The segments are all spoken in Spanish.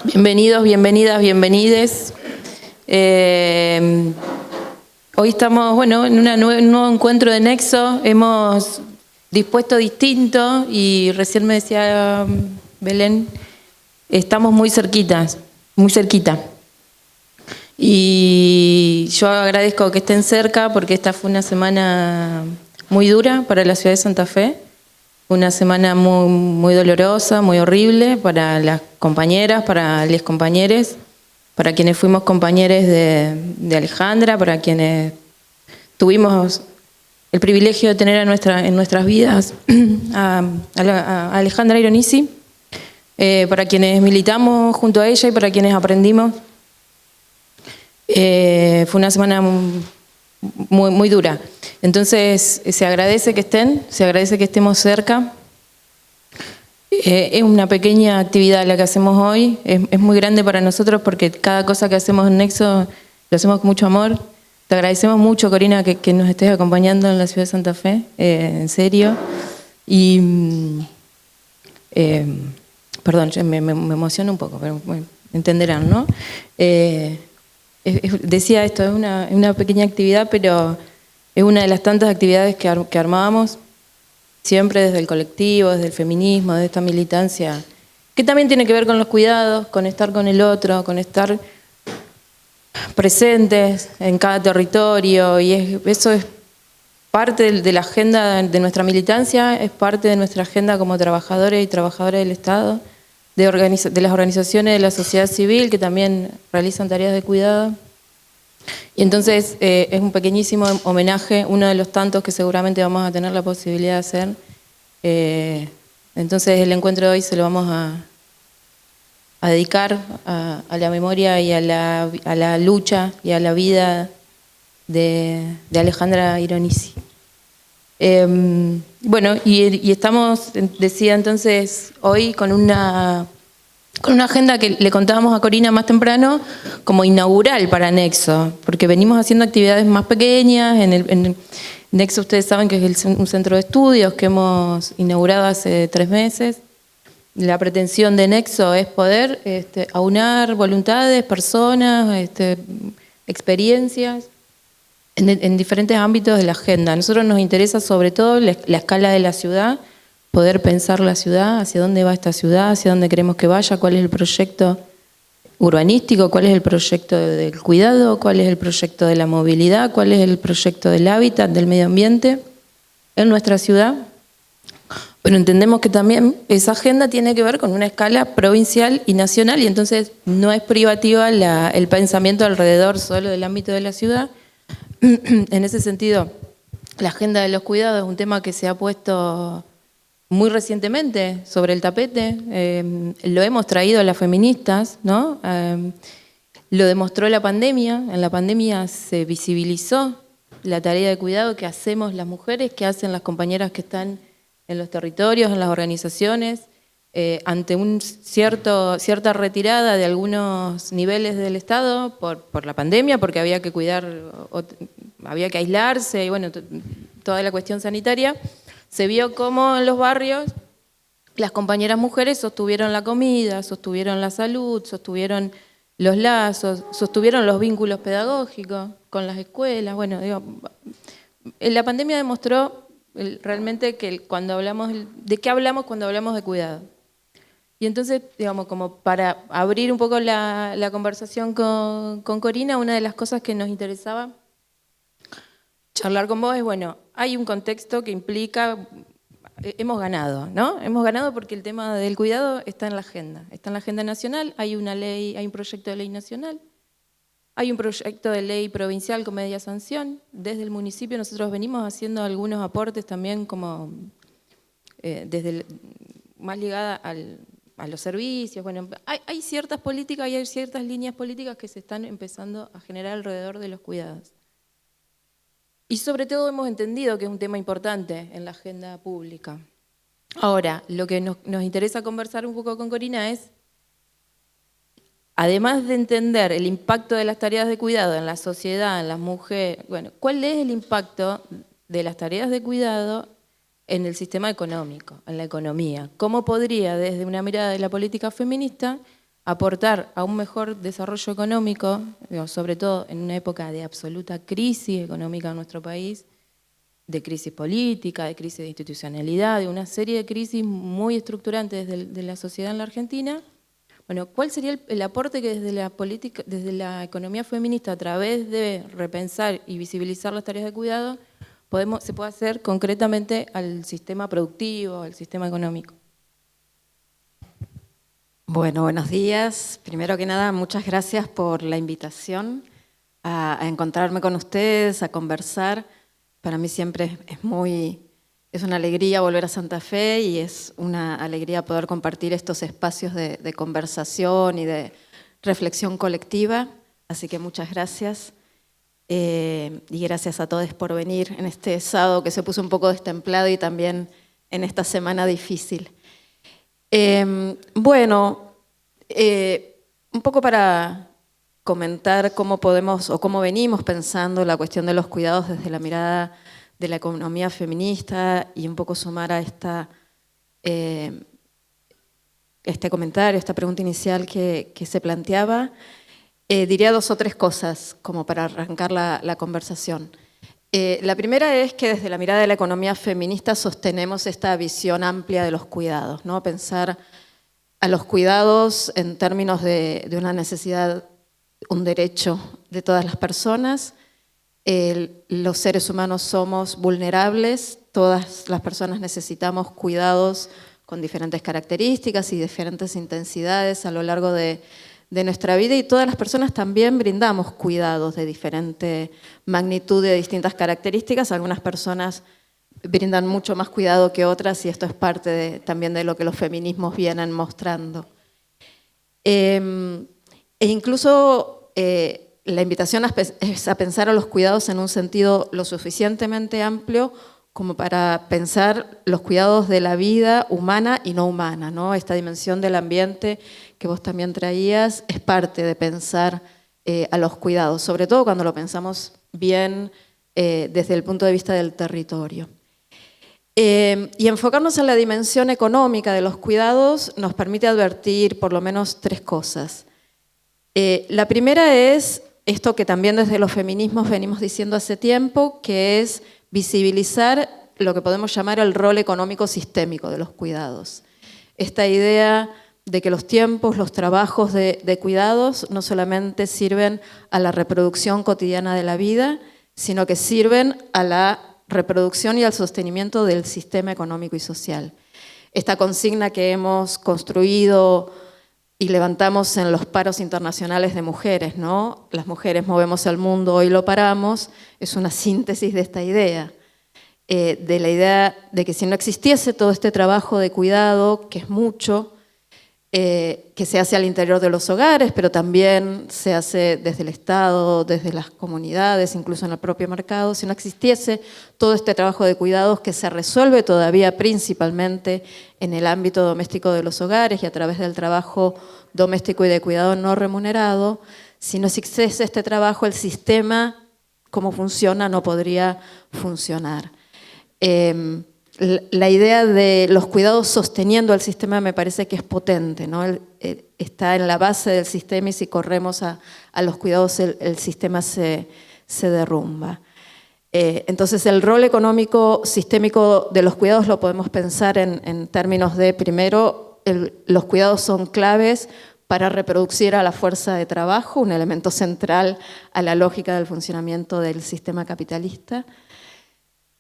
Bienvenidos, bienvenidas, bienvenides. Hoy estamos, bueno, en un nuevo encuentro de Nexo. Hemos dispuesto distinto y recién me decía Belén, estamos muy cerquitas, muy cerquita. Y yo agradezco que estén cerca porque esta fue una semana muy dura para la ciudad de Santa Fe. Una semana muy dolorosa, muy horrible para las compañeras, para los compañeros, para quienes fuimos compañeros de Alejandra, para quienes tuvimos el privilegio de tener en nuestras vidas a Alejandra Ironisi, para quienes militamos junto a ella y para quienes aprendimos. Fue una semana muy dura. Entonces se agradece que estén, se agradece que estemos cerca. Es una pequeña actividad la que hacemos hoy, es muy grande para nosotros porque cada cosa que hacemos en Nexo lo hacemos con mucho amor. Te agradecemos mucho, Corina, que nos estés acompañando en la ciudad de Santa Fe, en serio. Y perdón, me emociono un poco, pero bueno, entenderán, ¿no? Decía esto, es una pequeña actividad, pero es una de las tantas actividades que armábamos, siempre desde el colectivo, desde el feminismo, desde esta militancia, que también tiene que ver con los cuidados, con estar con el otro, con estar presentes en cada territorio, y eso es parte de la agenda de nuestra militancia, es parte de nuestra agenda como trabajadores y trabajadoras del Estado, de las organizaciones de la sociedad civil que también realizan tareas de cuidado. Y entonces es un pequeñísimo homenaje, uno de los tantos que seguramente vamos a tener la posibilidad de hacer. Entonces el encuentro de hoy se lo vamos a dedicar a la memoria y a la lucha y a la vida de Alejandra Ironisi. Bueno, y estamos, decía entonces, hoy con una agenda que le contábamos a Corina más temprano como inaugural para Nexo, porque venimos haciendo actividades más pequeñas. En Nexo ustedes saben que es un centro de estudios que hemos inaugurado hace 3 meses. La pretensión de Nexo es poder aunar voluntades, personas, experiencias en diferentes ámbitos de la agenda. A nosotros nos interesa sobre todo la escala de la ciudad, poder pensar la ciudad, hacia dónde va esta ciudad, hacia dónde queremos que vaya, cuál es el proyecto urbanístico, cuál es el proyecto del cuidado, cuál es el proyecto de la movilidad, cuál es el proyecto del hábitat, del medio ambiente en nuestra ciudad. Pero entendemos que también esa agenda tiene que ver con una escala provincial y nacional, y entonces no es privativa el pensamiento alrededor solo del ámbito de la ciudad. En ese sentido, la agenda de los cuidados es un tema que se ha puesto muy recientemente sobre el tapete. Lo hemos traído a las feministas, ¿no? Lo demostró la pandemia. En la pandemia se visibilizó la tarea de cuidado que hacemos las mujeres, que hacen las compañeras que están en los territorios, en las organizaciones, ante cierta retirada de algunos niveles del Estado por la pandemia, porque había que cuidar, había que aislarse y bueno, toda la cuestión sanitaria. Se vio cómo en los barrios las compañeras mujeres sostuvieron la comida, sostuvieron la salud, sostuvieron los lazos, sostuvieron los vínculos pedagógicos con las escuelas. Bueno, la pandemia demostró realmente que cuando hablamos, ¿de qué hablamos cuando hablamos de cuidado? Y entonces, digamos, como para abrir un poco la conversación con Corina, una de las cosas que nos interesaba charlar con vos es, bueno, hay un contexto que implica, hemos ganado, ¿no? Hemos ganado porque el tema del cuidado está en la agenda nacional, hay una ley, hay un proyecto de ley nacional, hay un proyecto de ley provincial con media sanción. Desde el municipio nosotros venimos haciendo algunos aportes también como más ligada a los servicios. Bueno, hay ciertas políticas y hay ciertas líneas políticas que se están empezando a generar alrededor de los cuidados. Y sobre todo hemos entendido que es un tema importante en la agenda pública. Ahora, lo que nos interesa conversar un poco con Corina es, además de entender el impacto de las tareas de cuidado en la sociedad, en las mujeres, bueno, ¿cuál es el impacto de las tareas de cuidado en el sistema económico, en la economía? ¿Cómo podría, desde una mirada de la política feminista, aportar a un mejor desarrollo económico, digo, sobre todo en una época de absoluta crisis económica en nuestro país, de crisis política, de crisis de institucionalidad, de una serie de crisis muy estructurantes de la sociedad en la Argentina. Bueno, ¿cuál sería el aporte que desde la política, desde la economía feminista, a través de repensar y visibilizar las tareas de cuidado, se puede hacer concretamente al sistema productivo, al sistema económico? Bueno, buenos días. Primero que nada, muchas gracias por la invitación a encontrarme con ustedes, a conversar. Para mí siempre es una alegría volver a Santa Fe y es una alegría poder compartir estos espacios de conversación y de reflexión colectiva. Así que muchas gracias. Y gracias a todos por venir en este sábado que se puso un poco destemplado y también en esta semana difícil. Bueno, un poco para comentar cómo podemos o cómo venimos pensando la cuestión de los cuidados desde la mirada de la economía feminista y un poco sumar a este comentario, esta pregunta inicial que se planteaba. Diría 2 o 3 cosas como para arrancar la conversación. La primera es que desde la mirada de la economía feminista sostenemos esta visión amplia de los cuidados, ¿no? Pensar a los cuidados en términos de una necesidad, un derecho de todas las personas. Los seres humanos somos vulnerables, todas las personas necesitamos cuidados con diferentes características y diferentes intensidades a lo largo de nuestra vida, y todas las personas también brindamos cuidados de diferente magnitud, de distintas características. Algunas personas brindan mucho más cuidado que otras y esto es parte también de lo que los feminismos vienen mostrando. E incluso la invitación es a pensar a los cuidados en un sentido lo suficientemente amplio como para pensar los cuidados de la vida humana y no humana, ¿no? Esta dimensión del ambiente que vos también traías es parte de pensar a los cuidados, sobre todo cuando lo pensamos bien desde el punto de vista del territorio. Y enfocarnos en la dimensión económica de los cuidados nos permite advertir por lo menos 3 cosas. La primera es esto que también desde los feminismos venimos diciendo hace tiempo, que es visibilizar lo que podemos llamar el rol económico sistémico de los cuidados. Esta idea de que los tiempos, los trabajos de cuidados no solamente sirven a la reproducción cotidiana de la vida, sino que sirven a la reproducción y al sostenimiento del sistema económico y social. Esta consigna que hemos construido y levantamos en los paros internacionales de mujeres, ¿no? Las mujeres movemos el mundo, hoy lo paramos, es una síntesis de esta idea, de la idea de que si no existiese todo este trabajo de cuidado, que es mucho, que se hace al interior de los hogares, pero también se hace desde el Estado, desde las comunidades, incluso en el propio mercado. Si no existiese todo este trabajo de cuidados que se resuelve todavía principalmente en el ámbito doméstico de los hogares y a través del trabajo doméstico y de cuidado no remunerado, si no existiese este trabajo, el sistema, como funciona, no podría funcionar. La idea de los cuidados sosteniendo el sistema me parece que es potente, ¿no? Está en la base del sistema y si corremos a los cuidados el sistema se derrumba. Entonces el rol económico sistémico de los cuidados lo podemos pensar en términos de, primero, los cuidados son claves para reproducir a la fuerza de trabajo, un elemento central a la lógica del funcionamiento del sistema capitalista.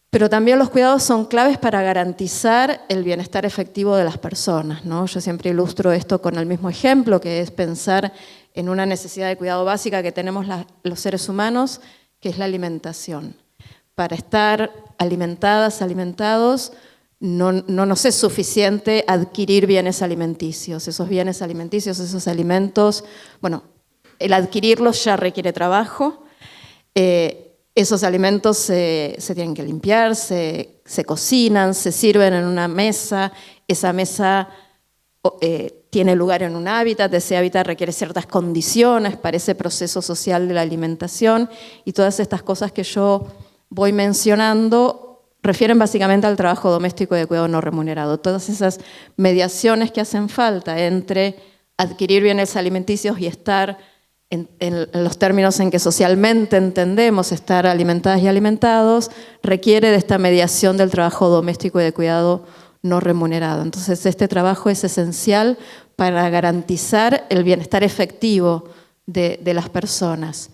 Pero también los cuidados son claves para garantizar el bienestar efectivo de las personas, ¿no? Yo siempre ilustro esto con el mismo ejemplo, que es pensar en una necesidad de cuidado básica que tenemos los seres humanos, que es la alimentación. Para estar alimentadas, alimentados, no nos es suficiente adquirir bienes alimenticios. Esos bienes alimenticios, esos alimentos, bueno, el adquirirlos ya requiere trabajo. Esos alimentos se tienen que limpiar, se cocinan, se sirven en una mesa, esa mesa tiene lugar en un hábitat, ese hábitat requiere ciertas condiciones para ese proceso social de la alimentación y todas estas cosas que yo voy mencionando refieren básicamente al trabajo doméstico y de cuidado no remunerado. Todas esas mediaciones que hacen falta entre adquirir bienes alimenticios y estar en los términos en que socialmente entendemos estar alimentadas y alimentados, requiere de esta mediación del trabajo doméstico y de cuidado no remunerado. Entonces, este trabajo es esencial para garantizar el bienestar efectivo de las personas.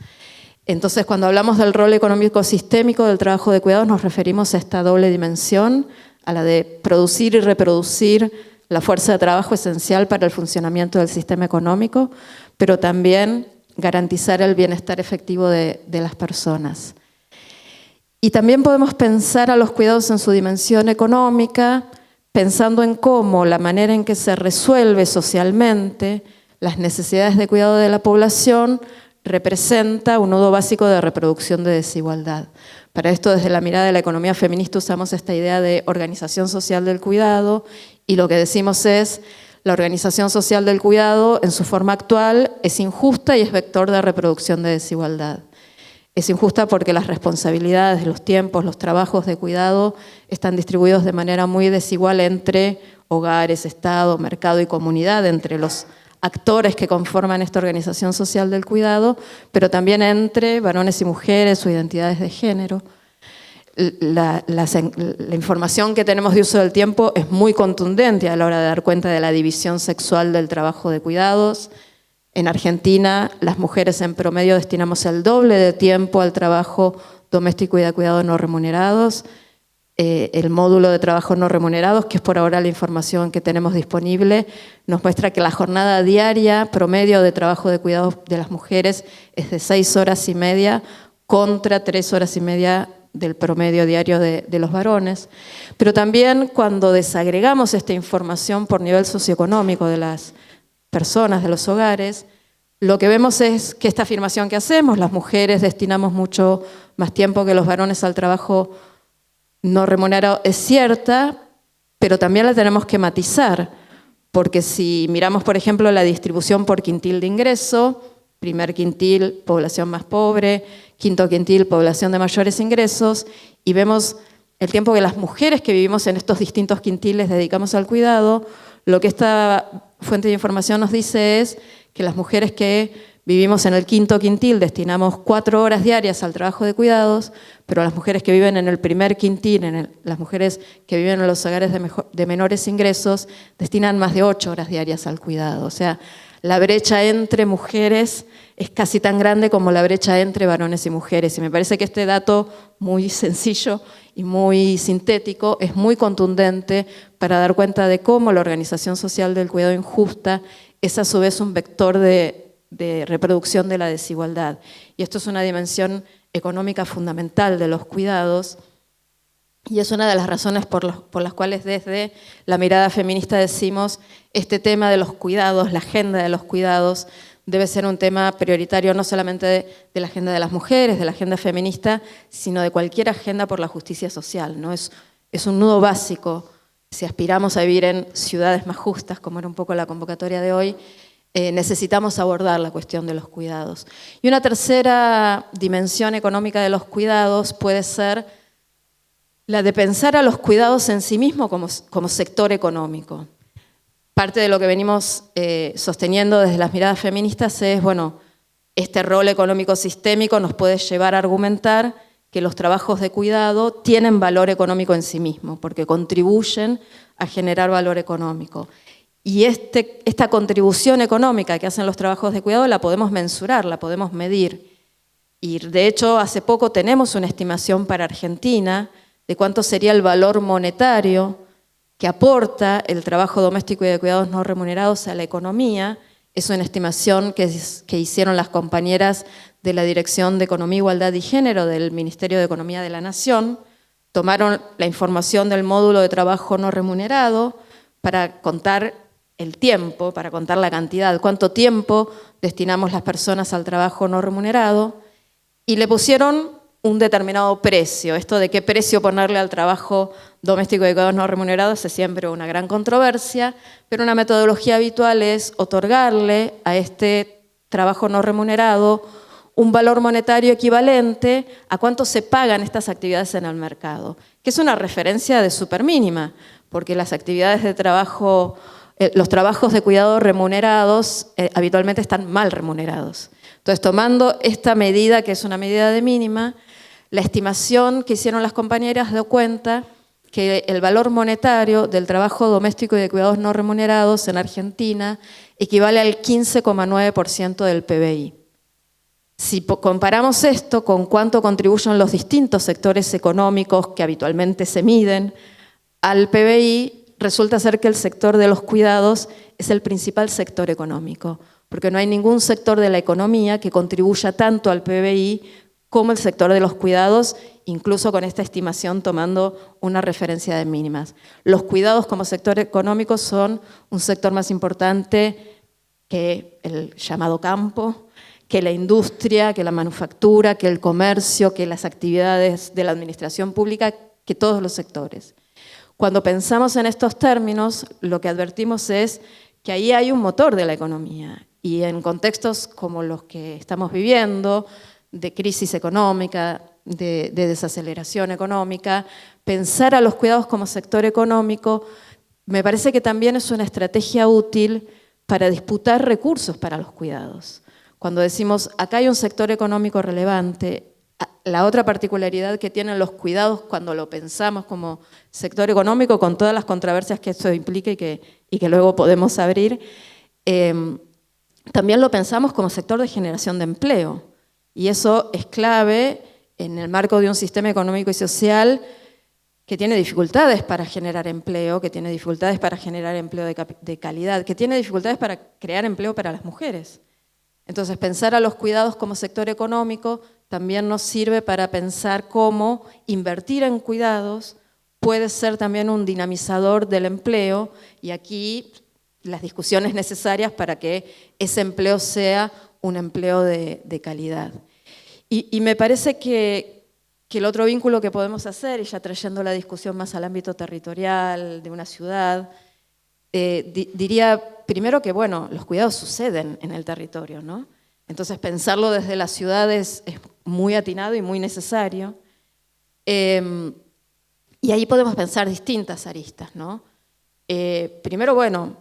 Entonces, cuando hablamos del rol económico sistémico del trabajo de cuidados, nos referimos a esta doble dimensión, a la de producir y reproducir la fuerza de trabajo esencial para el funcionamiento del sistema económico, pero también garantizar el bienestar efectivo de las personas. Y también podemos pensar a los cuidados en su dimensión económica, pensando en cómo la manera en que se resuelve socialmente las necesidades de cuidado de la población representa un nudo básico de reproducción de desigualdad. Para esto, desde la mirada de la economía feminista, usamos esta idea de organización social del cuidado, y lo que decimos es: la organización social del cuidado en su forma actual es injusta y es vector de reproducción de desigualdad. Es injusta porque las responsabilidades, los tiempos, los trabajos de cuidado están distribuidos de manera muy desigual entre hogares, Estado, mercado y comunidad, entre los actores que conforman esta organización social del cuidado, pero también entre varones y mujeres o identidades de género. La información que tenemos de uso del tiempo es muy contundente a la hora de dar cuenta de la división sexual del trabajo de cuidados. En Argentina, las mujeres en promedio destinamos el doble de tiempo al trabajo doméstico y de cuidado no remunerados. El módulo de trabajo no remunerados, que es por ahora la información que tenemos disponible, nos muestra que la jornada diaria promedio de trabajo de cuidado de las mujeres es de 6 horas y media contra 3 horas y media del promedio diario de los varones. Pero también cuando desagregamos esta información por nivel socioeconómico de las personas, de los hogares, lo que vemos es que esta afirmación que hacemos, las mujeres destinamos mucho más tiempo que los varones al trabajo no remunerado, es cierta, pero también la tenemos que matizar, porque si miramos, por ejemplo, la distribución por quintil de ingreso, primer quintil, población más pobre, quinto quintil, población de mayores ingresos, y vemos el tiempo que las mujeres que vivimos en estos distintos quintiles dedicamos al cuidado, lo que esta fuente de información nos dice es que las mujeres que vivimos en el quinto quintil destinamos 4 horas diarias al trabajo de cuidados, pero las mujeres que viven en el primer quintil, las mujeres que viven en los hogares de menores ingresos, destinan más de 8 horas diarias al cuidado. O sea, la brecha entre mujeres es casi tan grande como la brecha entre varones y mujeres. Y me parece que este dato muy sencillo y muy sintético es muy contundente para dar cuenta de cómo la organización social del cuidado injusta es a su vez un vector de reproducción de la desigualdad. Y esto es una dimensión económica fundamental de los cuidados, y es una de las razones por las cuales desde la mirada feminista decimos este tema de los cuidados, la agenda de los cuidados, debe ser un tema prioritario no solamente de la agenda de las mujeres, de la agenda feminista, sino de cualquier agenda por la justicia social, ¿no? Es un nudo básico. Si aspiramos a vivir en ciudades más justas, como era un poco la convocatoria de hoy, necesitamos abordar la cuestión de los cuidados. Y una tercera dimensión económica de los cuidados puede ser la de pensar a los cuidados en sí mismo como sector económico. Parte de lo que venimos sosteniendo desde las miradas feministas es, bueno, este rol económico sistémico nos puede llevar a argumentar que los trabajos de cuidado tienen valor económico en sí mismo, porque contribuyen a generar valor económico. Y esta contribución económica que hacen los trabajos de cuidado la podemos mensurar, la podemos medir. Y de hecho, hace poco tenemos una estimación para Argentina de cuánto sería el valor monetario que aporta el trabajo doméstico y de cuidados no remunerados a la economía. Es una estimación que hicieron las compañeras de la Dirección de Economía, Igualdad y Género del Ministerio de Economía de la Nación. Tomaron la información del módulo de trabajo no remunerado para contar el tiempo, para contar la cantidad, cuánto tiempo destinamos las personas al trabajo no remunerado, y le pusieron un determinado precio. Esto de qué precio ponerle al trabajo doméstico de cuidados no remunerados es siempre una gran controversia, pero una metodología habitual es otorgarle a este trabajo no remunerado un valor monetario equivalente a cuánto se pagan estas actividades en el mercado, que es una referencia de súper mínima, porque las actividades de trabajo los trabajos de cuidado remunerados habitualmente están mal remunerados. Entonces, tomando esta medida, que es una medida de mínima, la estimación que hicieron las compañeras dio cuenta que el valor monetario del trabajo doméstico y de cuidados no remunerados en Argentina equivale al 15,9% del PBI. Si comparamos esto con cuánto contribuyen los distintos sectores económicos que habitualmente se miden al PBI, resulta ser que el sector de los cuidados es el principal sector económico, porque no hay ningún sector de la economía que contribuya tanto al PBI como el sector de los cuidados, incluso con esta estimación tomando una referencia de mínimas. Los cuidados como sector económico son un sector más importante que el llamado campo, que la industria, que la manufactura, que el comercio, que las actividades de la administración pública, que todos los sectores. Cuando pensamos en estos términos, lo que advertimos es que ahí hay un motor de la economía y en contextos como los que estamos viviendo, de crisis económica, de desaceleración económica, pensar a los cuidados como sector económico me parece que también es una estrategia útil para disputar recursos para los cuidados. Cuando decimos, acá hay un sector económico relevante, la otra particularidad que tienen los cuidados cuando lo pensamos como sector económico, con todas las controversias que esto implica y que luego podemos abrir, también lo pensamos como sector de generación de empleo. Y eso es clave en el marco de un sistema económico y social que tiene dificultades para generar empleo, que tiene dificultades para generar empleo de calidad, que tiene dificultades para crear empleo para las mujeres. Entonces, pensar a los cuidados como sector económico también nos sirve para pensar cómo invertir en cuidados puede ser también un dinamizador del empleo, y aquí las discusiones necesarias para que ese empleo sea un empleo de calidad. Y me parece que el otro vínculo que podemos hacer, y ya trayendo la discusión más al ámbito territorial de una ciudad, diría primero que, bueno, los cuidados suceden en el territorio, ¿no? Entonces pensarlo desde las ciudades es muy atinado y muy necesario. Y ahí podemos pensar distintas aristas, ¿no? Primero, bueno,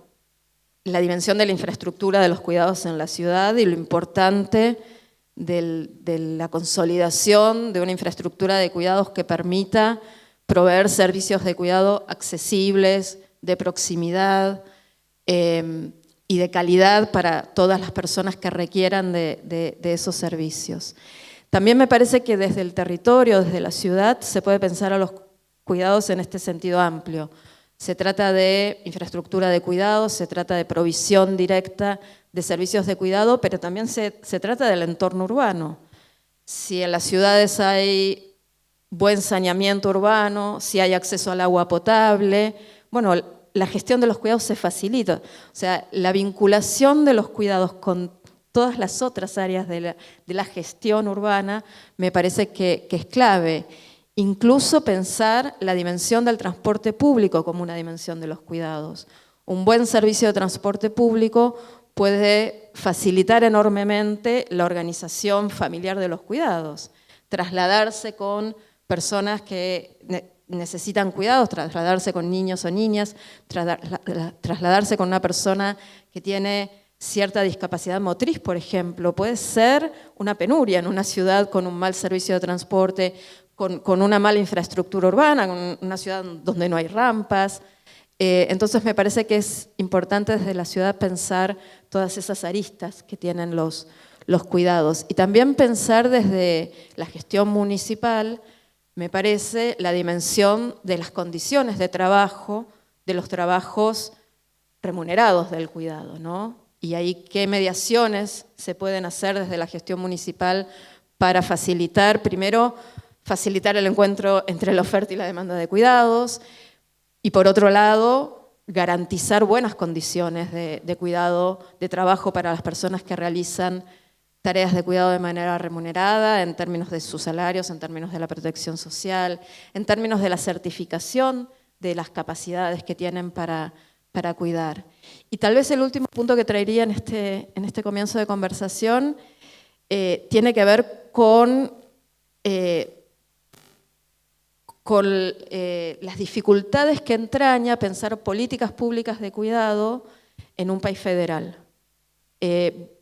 la dimensión de la infraestructura de los cuidados en la ciudad y lo importante de la consolidación de una infraestructura de cuidados que permita proveer servicios de cuidado accesibles, de proximidad y de calidad para todas las personas que requieran de esos servicios. También me parece que desde el territorio, desde la ciudad, se puede pensar a los cuidados en este sentido amplio. Se trata de infraestructura de cuidados, se trata de provisión directa de servicios de cuidado, pero también se trata del entorno urbano. Si en las ciudades hay buen saneamiento urbano, si hay acceso al agua potable, bueno, la gestión de los cuidados se facilita. O sea, la vinculación de los cuidados con todas las otras áreas de la gestión urbana me parece que es clave. Incluso pensar la dimensión del transporte público como una dimensión de los cuidados. Un buen servicio de transporte público puede facilitar enormemente la organización familiar de los cuidados. Trasladarse con personas que necesitan cuidados, trasladarse con niños o niñas, trasladarse con una persona que tiene cierta discapacidad motriz, por ejemplo, puede ser una penuria en una ciudad con un mal servicio de transporte, con una mala infraestructura urbana, con una ciudad donde no hay rampas. Entonces me parece que es importante desde la ciudad pensar todas esas aristas que tienen los cuidados. Y también pensar desde la gestión municipal, me parece, la dimensión de las condiciones de trabajo, de los trabajos remunerados del cuidado, ¿no? Y ahí qué mediaciones se pueden hacer desde la gestión municipal para facilitar, primero, facilitar el encuentro entre la oferta y la demanda de cuidados, y por otro lado, garantizar buenas condiciones de cuidado, de trabajo para las personas que realizan tareas de cuidado de manera remunerada, en términos de sus salarios, en términos de la protección social, en términos de la certificación de las capacidades que tienen para cuidar. Y tal vez el último punto que traería en este comienzo de conversación tiene que ver con con las dificultades que entraña pensar políticas públicas de cuidado en un país federal.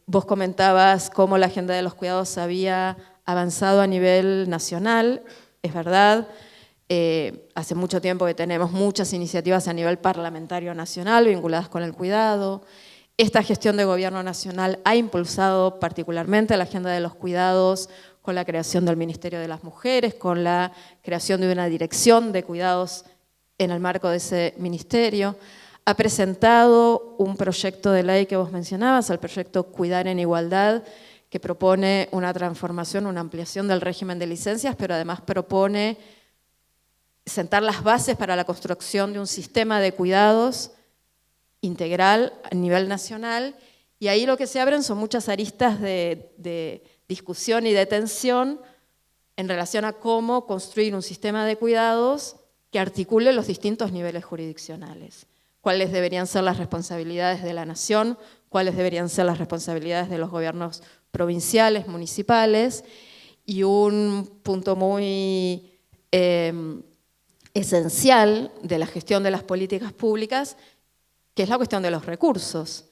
Vos comentabas cómo la agenda de los cuidados había avanzado a nivel nacional, es verdad. Hace mucho tiempo que tenemos muchas iniciativas a nivel parlamentario nacional vinculadas con el cuidado. Esta gestión de gobierno nacional ha impulsado particularmente la agenda de los cuidados con la creación del Ministerio de las Mujeres, con la creación de una dirección de cuidados en el marco de ese ministerio. Ha presentado un proyecto de ley que vos mencionabas, el proyecto Cuidar en Igualdad, que propone una transformación, una ampliación del régimen de licencias, pero además propone sentar las bases para la construcción de un sistema de cuidados integral a nivel nacional, y ahí lo que se abren son muchas aristas de discusión y de tensión en relación a cómo construir un sistema de cuidados que articule los distintos niveles jurisdiccionales. Cuáles deberían ser las responsabilidades de la nación, cuáles deberían ser las responsabilidades de los gobiernos provinciales, municipales, y un punto muy esencial de la gestión de las políticas públicas, que es la cuestión de los recursos.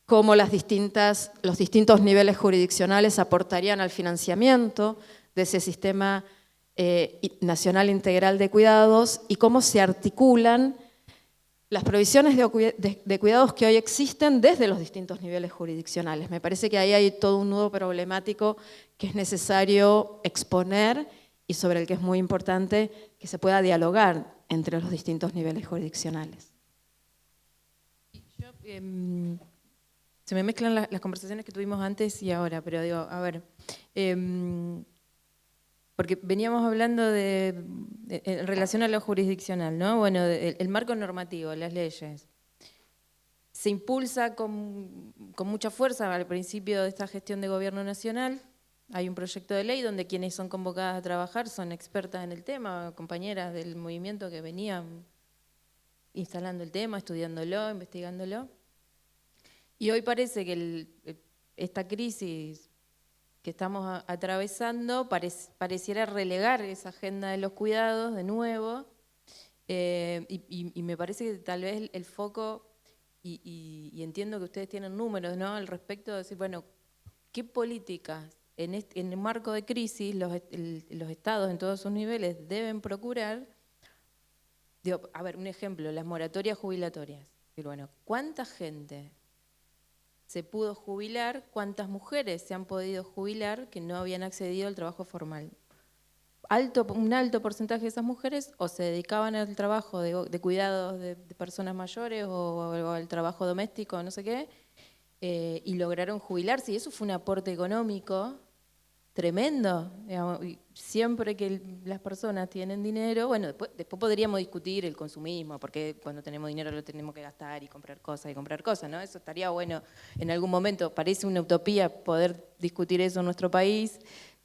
Cómo los distintos niveles jurisdiccionales aportarían al financiamiento de ese sistema nacional integral de cuidados y cómo se articulan las provisiones de cuidados que hoy existen desde los distintos niveles jurisdiccionales. Me parece que ahí hay todo un nudo problemático que es necesario exponer y sobre el que es muy importante que se pueda dialogar entre los distintos niveles jurisdiccionales. Se me mezclan las conversaciones que tuvimos antes y ahora, pero digo, a ver, porque veníamos hablando en relación a lo jurisdiccional, ¿no? Bueno, el marco normativo, las leyes. Se impulsa con mucha fuerza al principio de esta gestión de gobierno nacional. Hay un proyecto de ley donde quienes son convocadas a trabajar son expertas en el tema, compañeras del movimiento que venían instalando el tema, estudiándolo, investigándolo. Y hoy parece que esta crisis que estamos atravesando pareciera relegar esa agenda de los cuidados de nuevo, y me parece que tal vez el foco, y entiendo que ustedes tienen números, ¿no?, al respecto de decir, bueno, ¿qué políticas en el marco de crisis los estados en todos sus niveles deben procurar? Digo, a ver, un ejemplo, las moratorias jubilatorias. Pero bueno, ¿cuánta gente se pudo jubilar? ¿Cuántas mujeres se han podido jubilar que no habían accedido al trabajo formal? Un alto porcentaje de esas mujeres o se dedicaban al trabajo de cuidados de personas mayores o al trabajo doméstico, no sé qué, y lograron jubilarse. Y eso fue un aporte económico tremendo, digamos. Siempre que las personas tienen dinero, bueno, después podríamos discutir el consumismo, porque cuando tenemos dinero lo tenemos que gastar y comprar cosas, ¿no? Eso estaría bueno en algún momento. Parece una utopía poder discutir eso en nuestro país,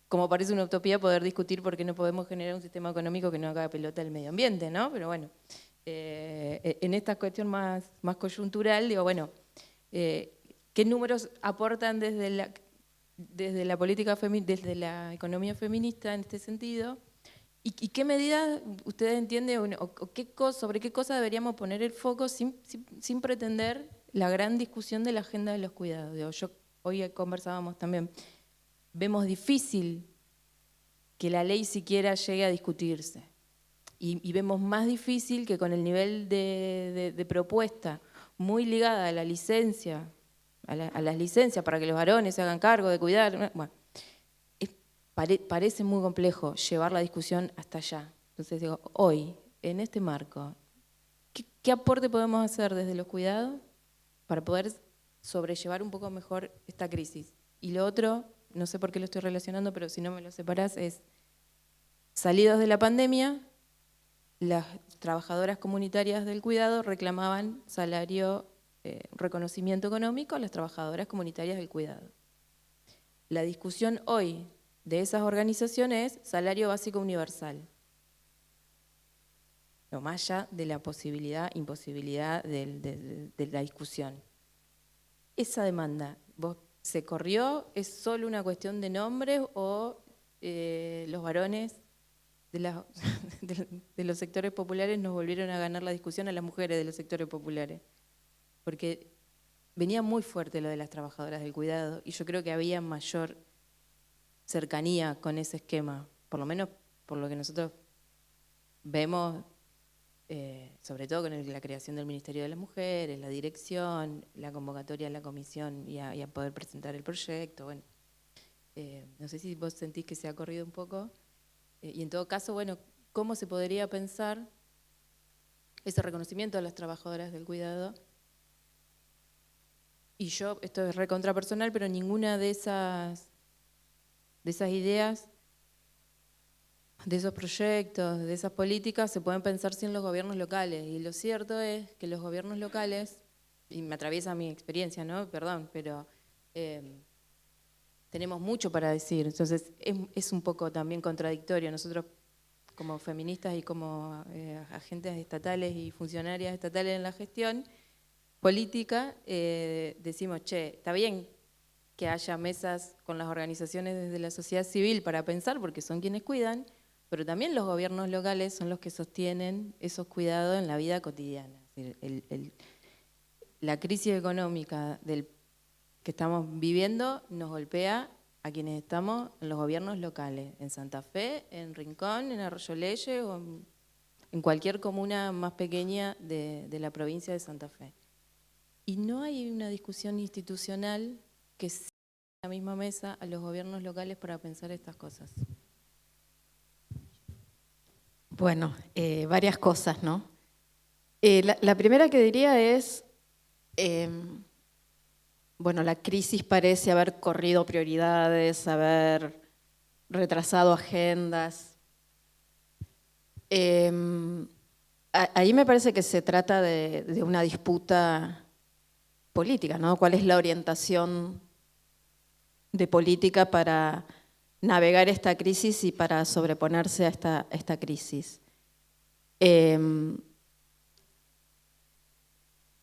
como parece una utopía poder discutir por qué no podemos generar un sistema económico que no haga pelota al medio ambiente, ¿no? Pero bueno, en esta cuestión más coyuntural, digo, bueno, ¿qué números aportan desde la política desde la economía feminista en este sentido? ¿Y qué medidas ustedes entienden sobre qué cosa deberíamos poner el foco sin pretender la gran discusión de la agenda de los cuidados? Hoy conversábamos también, vemos difícil que la ley siquiera llegue a discutirse, y vemos más difícil que con el nivel de propuesta muy ligada a la licencia, a las licencias para que los varones se hagan cargo de cuidar. Bueno, parece muy complejo llevar la discusión hasta allá. Entonces digo, hoy, en este marco, ¿qué aporte podemos hacer desde los cuidados para poder sobrellevar un poco mejor esta crisis? Y lo otro, no sé por qué lo estoy relacionando, pero si no me lo separás, es salidos de la pandemia, las trabajadoras comunitarias del cuidado reclamaban salario, reconocimiento económico a las trabajadoras comunitarias del cuidado. La discusión hoy de esas organizaciones es salario básico universal. Lo más allá de la posibilidad, imposibilidad de la discusión. Esa demanda, ¿se corrió? ¿Es solo una cuestión de nombres o los varones de los sectores populares nos volvieron a ganar la discusión a las mujeres de los sectores populares. Porque venía muy fuerte lo de las trabajadoras del cuidado y yo creo que había mayor cercanía con ese esquema, por lo menos por lo que nosotros vemos, sobre todo con la creación del Ministerio de las Mujeres, la dirección, la convocatoria a la comisión y a poder presentar el proyecto. Bueno, no sé si vos sentís que se ha corrido un poco. Y en todo caso, bueno, ¿cómo se podría pensar ese reconocimiento a las trabajadoras del cuidado? Y yo, esto es recontrapersonal, pero ninguna de esas ideas, de esos proyectos, de esas políticas, se pueden pensar sin los gobiernos locales. Y lo cierto es que los gobiernos locales, y me atraviesa mi experiencia, ¿no? Perdón, pero tenemos mucho para decir. Entonces, es un poco también contradictorio. Nosotros, como feministas y como agentes estatales y funcionarias estatales en la gestión política, decimos, che, está bien que haya mesas con las organizaciones desde la sociedad civil para pensar, porque son quienes cuidan, pero también los gobiernos locales son los que sostienen esos cuidados en la vida cotidiana. Es decir, la crisis económica que estamos viviendo nos golpea a quienes estamos en los gobiernos locales, en Santa Fe, en Rincón, en Arroyo Leyes o en cualquier comuna más pequeña de la provincia de Santa Fe. Y no hay una discusión institucional que siga en la misma mesa a los gobiernos locales para pensar estas cosas. Bueno, varias cosas, ¿no? La primera que diría es, bueno, la crisis parece haber corrido prioridades, haber retrasado agendas. Ahí me parece que se trata de una disputa política, ¿no? ¿Cuál es la orientación de política para navegar esta crisis y para sobreponerse a esta crisis?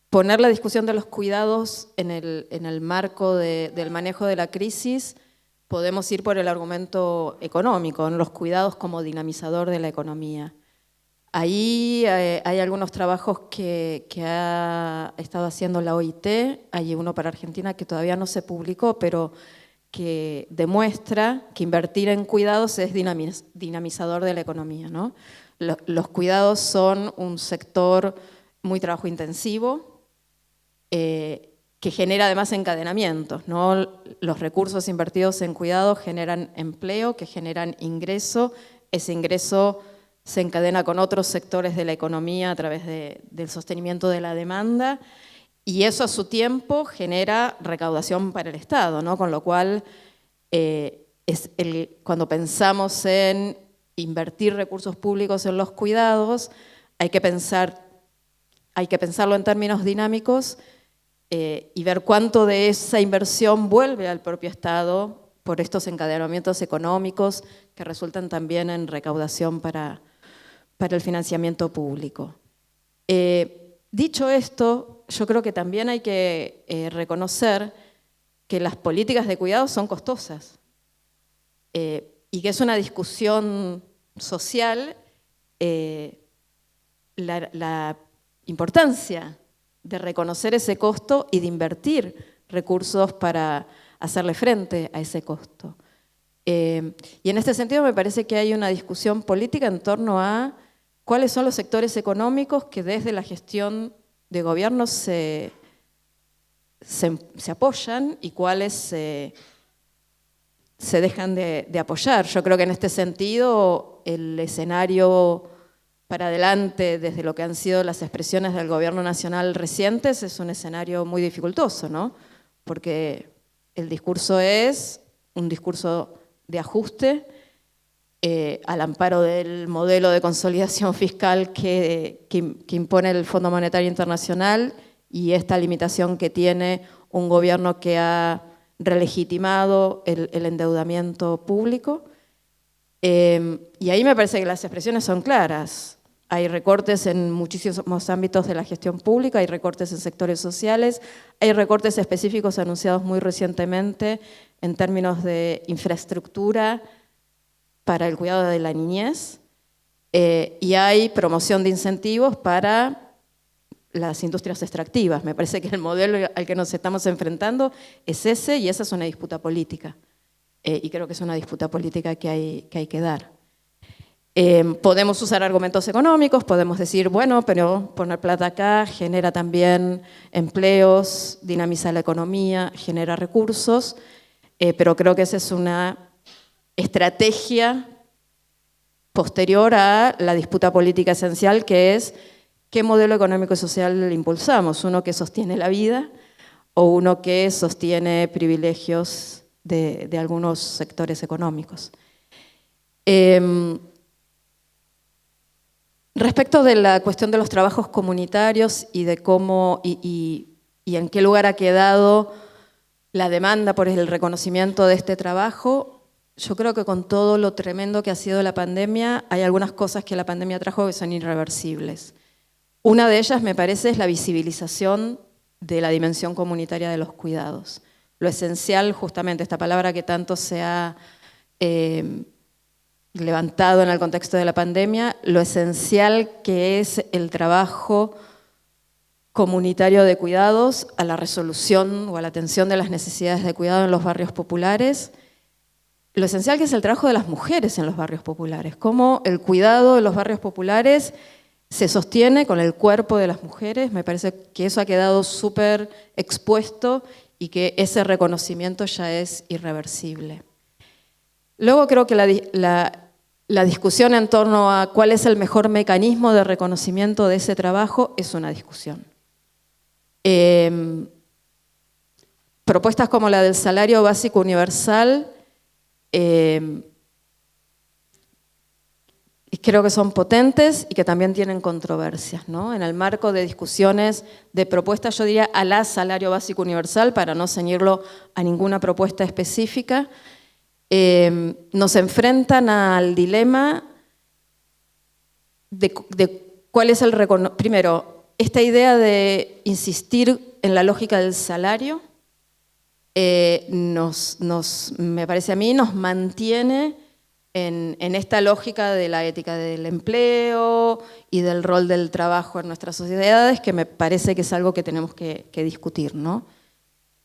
Poner la discusión de los cuidados en el marco del manejo de la crisis, podemos ir por el argumento económico, ¿no? Los cuidados como dinamizador de la economía. Ahí hay algunos trabajos que ha estado haciendo la OIT, hay uno para Argentina que todavía no se publicó, pero que demuestra que invertir en cuidados es dinamizador de la economía, ¿no? Los cuidados son un sector muy trabajo intensivo, que genera además encadenamientos, ¿no? Los recursos invertidos en cuidados generan empleo, que generan ingreso, ese ingreso se encadena con otros sectores de la economía a través del sostenimiento de la demanda, y eso a su tiempo genera recaudación para el Estado, ¿no? Con lo cual, cuando pensamos en invertir recursos públicos en los cuidados, hay que pensarlo en términos dinámicos y ver cuánto de esa inversión vuelve al propio Estado por estos encadenamientos económicos que resultan también en recaudación para el financiamiento público. Dicho esto, yo creo que también hay que reconocer que las políticas de cuidado son costosas y que es una discusión social la importancia de reconocer ese costo y de invertir recursos para hacerle frente a ese costo. Y en este sentido me parece que hay una discusión política en torno a cuáles son los sectores económicos que desde la gestión de gobierno se apoyan y cuáles se dejan de apoyar. Yo creo que en este sentido el escenario para adelante desde lo que han sido las expresiones del gobierno nacional recientes es un escenario muy dificultoso, ¿no? Porque el discurso es un discurso de ajuste, al amparo del modelo de consolidación fiscal que impone el Fondo Monetario Internacional y esta limitación que tiene un gobierno que ha relegitimado el endeudamiento público. Y ahí me parece que las expresiones son claras. Hay recortes en muchísimos ámbitos de la gestión pública, hay recortes en sectores sociales, hay recortes específicos anunciados muy recientemente en términos de infraestructura para el cuidado de la niñez. y hay promoción de incentivos para las industrias extractivas. Me parece que el modelo al que nos estamos enfrentando es ese, y esa es una disputa política. Y creo que es una disputa política que hay que dar. Podemos usar argumentos económicos, podemos decir, bueno, pero poner plata acá genera también empleos, dinamiza la economía, genera recursos, pero creo que esa es una estrategia posterior a la disputa política esencial, que es qué modelo económico y social impulsamos, uno que sostiene la vida o uno que sostiene privilegios de algunos sectores económicos. Respecto de la cuestión de los trabajos comunitarios y de cómo y en qué lugar ha quedado la demanda por el reconocimiento de este trabajo, yo creo que con todo lo tremendo que ha sido la pandemia, hay algunas cosas que la pandemia trajo que son irreversibles. Una de ellas, me parece, es la visibilización de la dimensión comunitaria de los cuidados. Lo esencial, justamente, esta palabra que tanto se ha levantado en el contexto de la pandemia, lo esencial que es el trabajo comunitario de cuidados a la resolución o a la atención de las necesidades de cuidado en los barrios populares, lo esencial que es el trabajo de las mujeres en los barrios populares, cómo el cuidado de los barrios populares se sostiene con el cuerpo de las mujeres. Me parece que eso ha quedado súper expuesto y que ese reconocimiento ya es irreversible. Luego creo que la discusión en torno a cuál es el mejor mecanismo de reconocimiento de ese trabajo es una discusión. Propuestas como la del salario básico universal creo que son potentes y que también tienen controversias, ¿no? En el marco de discusiones de propuestas, yo diría a la salario básico universal, para no ceñirlo a ninguna propuesta específica, nos enfrentan al dilema de cuál es el reconocimiento. Primero, esta idea de insistir en la lógica del salario me parece a mí, nos mantiene en esta lógica de la ética del empleo y del rol del trabajo en nuestras sociedades, que me parece que es algo que tenemos que discutir, ¿no?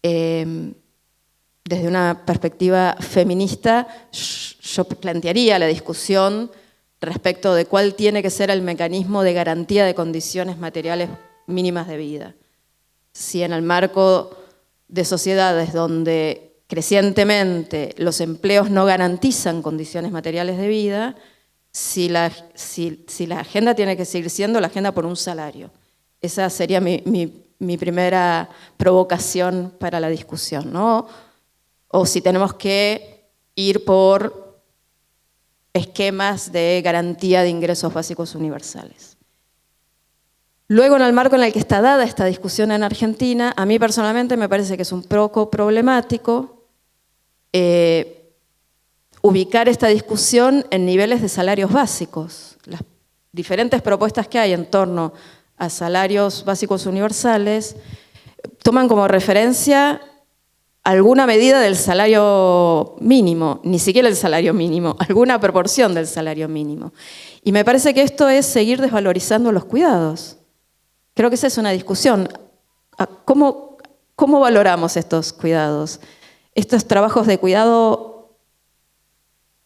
Desde una perspectiva feminista, yo plantearía la discusión respecto de cuál tiene que ser el mecanismo de garantía de condiciones materiales mínimas de vida. Si en el marco de sociedades donde crecientemente los empleos no garantizan condiciones materiales de vida, si la agenda tiene que seguir siendo la agenda por un salario. Esa sería mi primera provocación para la discusión, ¿no? O si tenemos que ir por esquemas de garantía de ingresos básicos universales. Luego, en el marco en el que está dada esta discusión en Argentina, a mí personalmente me parece que es un poco problemático ubicar esta discusión en niveles de salarios básicos. Las diferentes propuestas que hay en torno a salarios básicos universales toman como referencia alguna medida del salario mínimo, ni siquiera el salario mínimo, alguna proporción del salario mínimo. Y me parece que esto es seguir desvalorizando los cuidados. Creo que esa es una discusión. ¿Cómo valoramos estos cuidados? Estos trabajos de cuidado,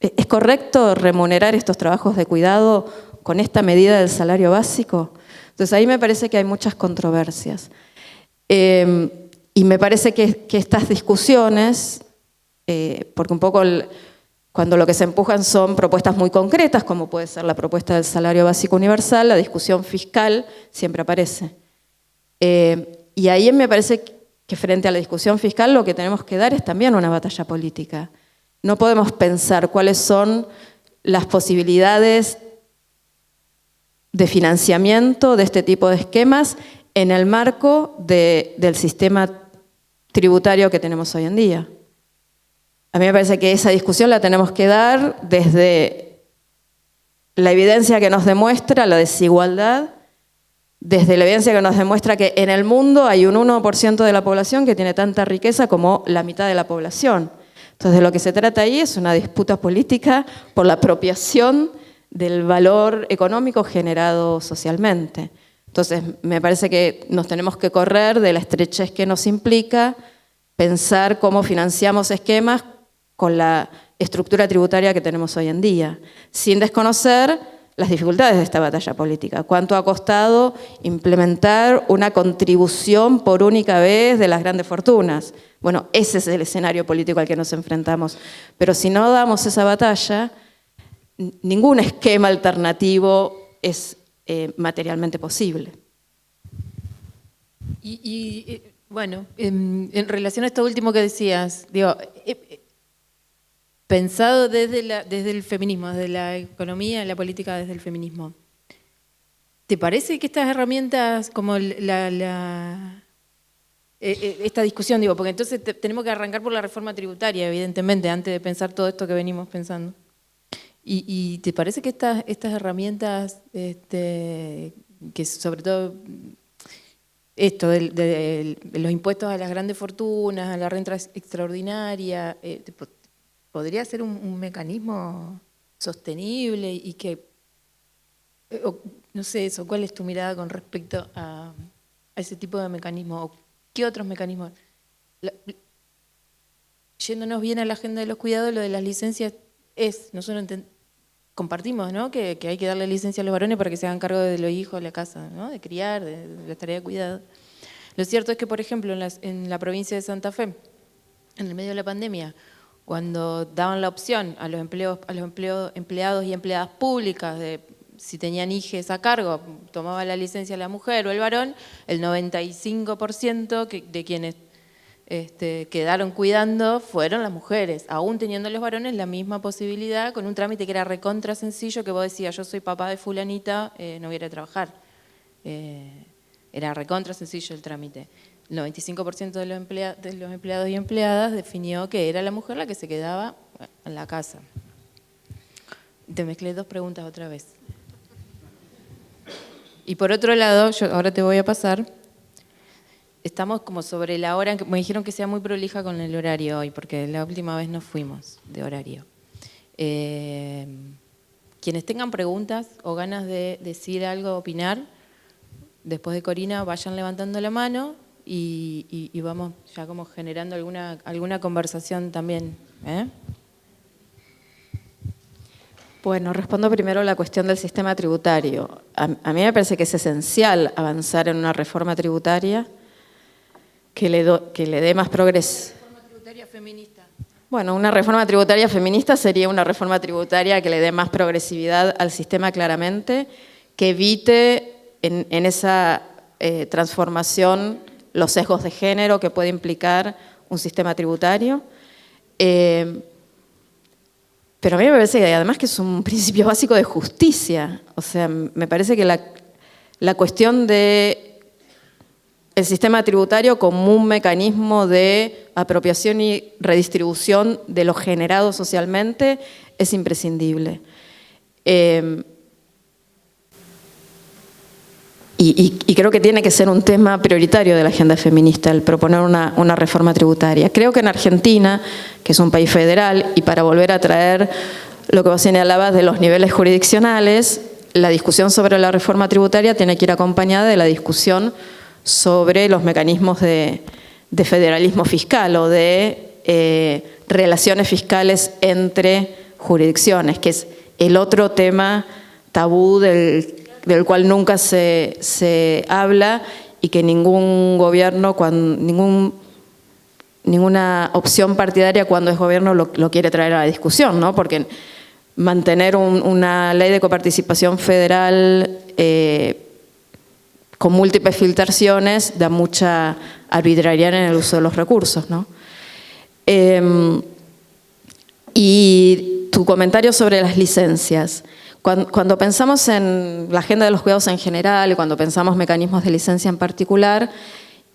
¿es correcto remunerar estos trabajos de cuidado con esta medida del salario básico? Entonces ahí me parece que hay muchas controversias. Y me parece que estas discusiones, porque un poco cuando lo que se empujan son propuestas muy concretas, como puede ser la propuesta del salario básico universal, la discusión fiscal siempre aparece. Y ahí me parece que frente a la discusión fiscal lo que tenemos que dar es también una batalla política. No podemos pensar cuáles son las posibilidades de financiamiento de este tipo de esquemas en el marco del sistema tributario que tenemos hoy en día. A mí me parece que esa discusión la tenemos que dar desde la evidencia que nos demuestra la desigualdad, desde la evidencia que nos demuestra que en el mundo hay un 1% de la población que tiene tanta riqueza como la mitad de la población. Entonces, de lo que se trata ahí es una disputa política por la apropiación del valor económico generado socialmente. Entonces, me parece que nos tenemos que correr de la estrechez que nos implica pensar cómo financiamos esquemas con la estructura tributaria que tenemos hoy en día, sin desconocer las dificultades de esta batalla política. ¿Cuánto ha costado implementar una contribución por única vez de las grandes fortunas? Bueno, ese es el escenario político al que nos enfrentamos. Pero si no damos esa batalla, ningún esquema alternativo es materialmente posible. Bueno, en relación a esto último que decías, digo, pensado desde el feminismo, desde la economía, la política desde el feminismo, ¿te parece que estas herramientas como esta discusión, digo, porque entonces tenemos que arrancar por la reforma tributaria, evidentemente, antes de pensar todo esto que venimos pensando? ¿Y te parece que estas herramientas, que sobre todo esto de los impuestos a las grandes fortunas, a la renta extraordinaria, podría ser un mecanismo sostenible y que, no sé eso, ¿cuál es tu mirada con respecto a ese tipo de mecanismos? ¿Qué otros mecanismos? Yéndonos bien a la agenda de los cuidados, lo de las licencias nosotros compartimos, ¿no? Que hay que darle licencia a los varones para que se hagan cargo de los hijos de la casa, ¿no? De criar, de la tarea de cuidado. Lo cierto es que, por ejemplo, en la provincia de Santa Fe, en el medio de la pandemia, cuando daban la opción a los empleados y empleadas públicas de si tenían hijos a cargo, tomaba la licencia la mujer o el varón, el 95% de quienes quedaron cuidando fueron las mujeres, aún teniendo los varones la misma posibilidad, con un trámite que era recontra sencillo, que vos decías, yo soy papá de fulanita, no voy a ir a trabajar. Era recontra sencillo el trámite. El 95% de los empleados y empleadas definió que era la mujer la que se quedaba en la casa. Te mezclé dos preguntas otra vez. Y por otro lado, yo ahora te voy a pasar, estamos como sobre la hora, me dijeron que sea muy prolija con el horario hoy, porque la última vez nos fuimos de horario. Quienes tengan preguntas o ganas de decir algo, opinar, después de Corina vayan levantando la mano y vamos ya como generando alguna conversación también. Bueno, respondo primero a la cuestión del sistema tributario. A mí me parece que es esencial avanzar en una reforma tributaria que le dé más progreso. ¿Una reforma tributaria feminista? Bueno, una reforma tributaria feminista sería una reforma tributaria que le dé más progresividad al sistema claramente, que evite en esa transformación los sesgos de género que puede implicar un sistema tributario. Pero a mí me parece que además que es un principio básico de justicia. O sea, me parece que la cuestión de el sistema tributario como un mecanismo de apropiación y redistribución de lo generado socialmente es imprescindible. Y creo que tiene que ser un tema prioritario de la agenda feminista, el proponer una reforma tributaria. Creo que en Argentina, que es un país federal, y para volver a traer lo que vos señalabas de los niveles jurisdiccionales, la discusión sobre la reforma tributaria tiene que ir acompañada de la discusión sobre los mecanismos de federalismo fiscal o de relaciones fiscales entre jurisdicciones, que es el otro tema tabú del cual nunca se habla y que ningún gobierno, ninguna opción partidaria cuando es gobierno lo quiere traer a la discusión, ¿no? Porque mantener una ley de coparticipación federal con múltiples filtraciones da mucha arbitrariedad en el uso de los recursos, ¿no? Y tu comentario sobre las licencias. Cuando pensamos en la agenda de los cuidados en general y cuando pensamos mecanismos de licencia en particular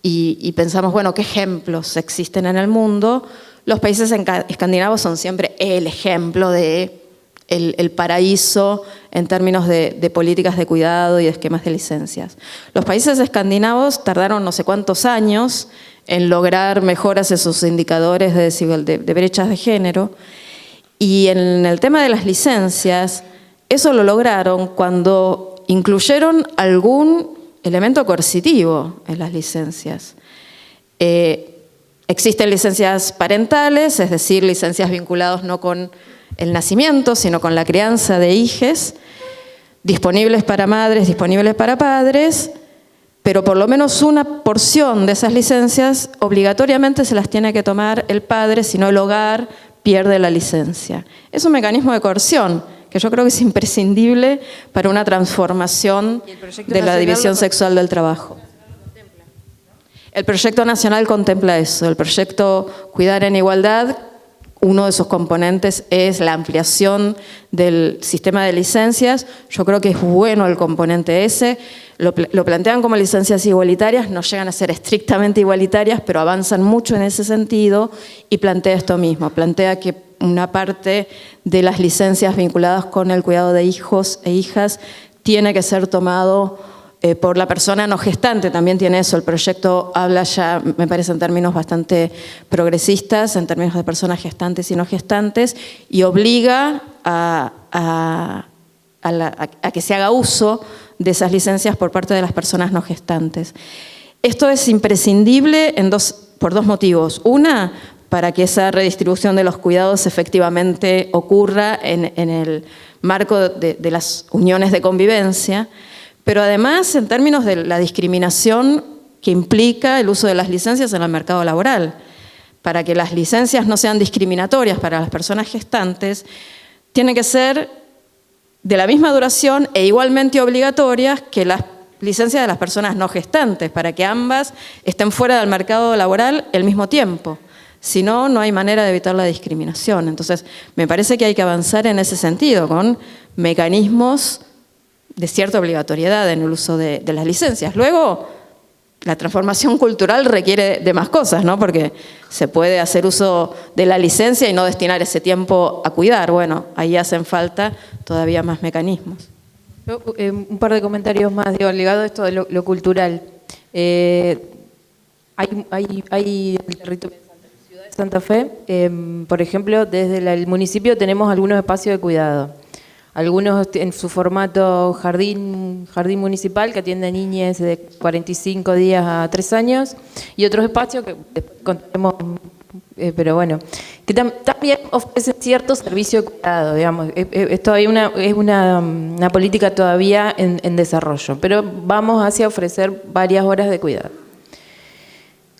y pensamos, bueno, ¿qué ejemplos existen en el mundo? Los países escandinavos son siempre el ejemplo de el paraíso en términos de políticas de cuidado y de esquemas de licencias. Los países escandinavos tardaron no sé cuántos años en lograr mejoras en sus indicadores de brechas de género, y en el tema de las licencias Eso lo lograron cuando incluyeron algún elemento coercitivo en las licencias. Existen licencias parentales, es decir, licencias vinculadas no con el nacimiento, sino con la crianza de hijes, disponibles para madres, disponibles para padres, pero por lo menos una porción de esas licencias obligatoriamente se las tiene que tomar el padre, si no el hogar pierde la licencia. Es un mecanismo de coerción que yo creo que es imprescindible para una transformación de la división sexual del trabajo. El proyecto nacional contempla eso. El proyecto Cuidar en Igualdad, uno de sus componentes es la ampliación del sistema de licencias. Yo creo que es bueno el componente ese. Lo plantean como licencias igualitarias, no llegan a ser estrictamente igualitarias, pero avanzan mucho en ese sentido y plantea esto mismo. Plantea que una parte de las licencias vinculadas con el cuidado de hijos e hijas tiene que ser tomado por la persona no gestante. También tiene eso. El proyecto habla ya, me parece, en términos bastante progresistas, en términos de personas gestantes y no gestantes, y obliga a que se haga uso de esas licencias por parte de las personas no gestantes. Esto es imprescindible por dos motivos. Una, para que esa redistribución de los cuidados efectivamente ocurra en el marco de las uniones de convivencia, pero además en términos de la discriminación que implica el uso de las licencias en el mercado laboral. Para que las licencias no sean discriminatorias para las personas gestantes, tienen que ser de la misma duración e igualmente obligatorias que las licencias de las personas no gestantes, para que ambas estén fuera del mercado laboral al mismo tiempo. Si no, no hay manera de evitar la discriminación. Entonces, me parece que hay que avanzar en ese sentido, con mecanismos de cierta obligatoriedad en el uso de las licencias. Luego, la transformación cultural requiere de más cosas, ¿no? Porque se puede hacer uso de la licencia y no destinar ese tiempo a cuidar. Bueno, ahí hacen falta todavía más mecanismos. Un par de comentarios más, ligado a esto de lo cultural. Hay en el territorio de Ciudad de Santa Fe, por ejemplo, desde el municipio tenemos algunos espacios de cuidado. Algunos en su formato jardín municipal que atiende a niñas de 45 días a 3 años, y otros espacios que después contaremos, pero bueno, que también ofrecen cierto servicio de cuidado, digamos. Es una política todavía en desarrollo, pero vamos hacia ofrecer varias horas de cuidado.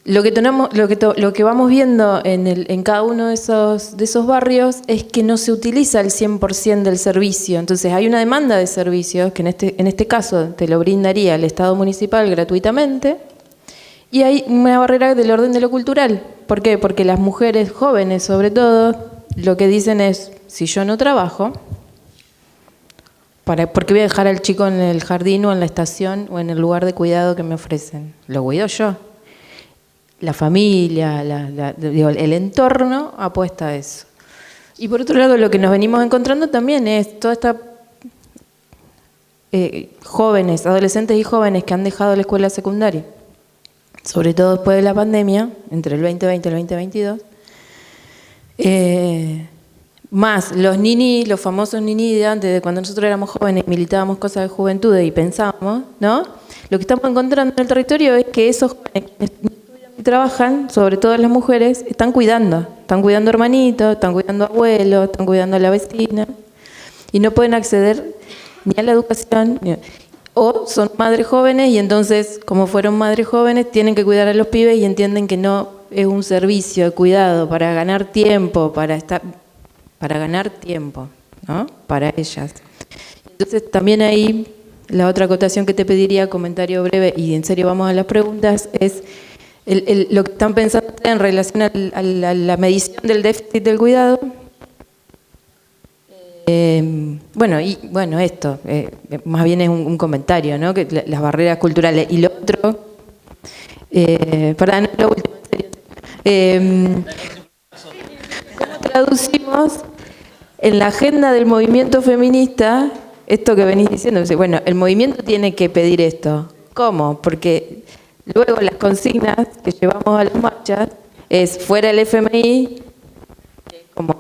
Lo que vamos viendo en cada uno de esos barrios es que no se utiliza el 100% del servicio. Entonces hay una demanda de servicios que en este caso te lo brindaría el Estado municipal gratuitamente, y hay una barrera del orden de lo cultural. ¿Por qué? Porque las mujeres jóvenes, sobre todo, lo que dicen es: si yo no trabajo, ¿por qué voy a dejar al chico en el jardín o en la estación o en el lugar de cuidado que me ofrecen? Lo cuido yo. La familia, el entorno apuesta a eso. Y por otro lado, lo que nos venimos encontrando también es toda esta jóvenes, adolescentes y jóvenes que han dejado la escuela secundaria, sobre todo después de la pandemia, entre el 2020 y el 2022, más los famosos ninis de antes, de cuando nosotros éramos jóvenes, militábamos cosas de juventud y pensábamos, ¿no? Lo que estamos encontrando en el territorio es que esos jóvenes que trabajan, sobre todo las mujeres, están cuidando hermanitos, están cuidando abuelos, están cuidando a la vecina, y no pueden acceder ni a la educación, o son madres jóvenes y entonces, como fueron madres jóvenes, tienen que cuidar a los pibes y entienden que no es un servicio de cuidado para ganar tiempo, para ganar tiempo, ¿no? Para ellas. Entonces también ahí la otra acotación que te pediría, comentario breve, y en serio vamos a las preguntas, es lo que están pensando en relación a la medición del déficit del cuidado. Esto más bien es un comentario, ¿no? Que las barreras culturales. Y lo otro, lo último, en serio. ¿Cómo traducimos en la agenda del movimiento feminista esto que venís diciendo? Bueno, el movimiento tiene que pedir esto. ¿Cómo? Porque luego las consignas que llevamos a las marchas es fuera el FMI, como,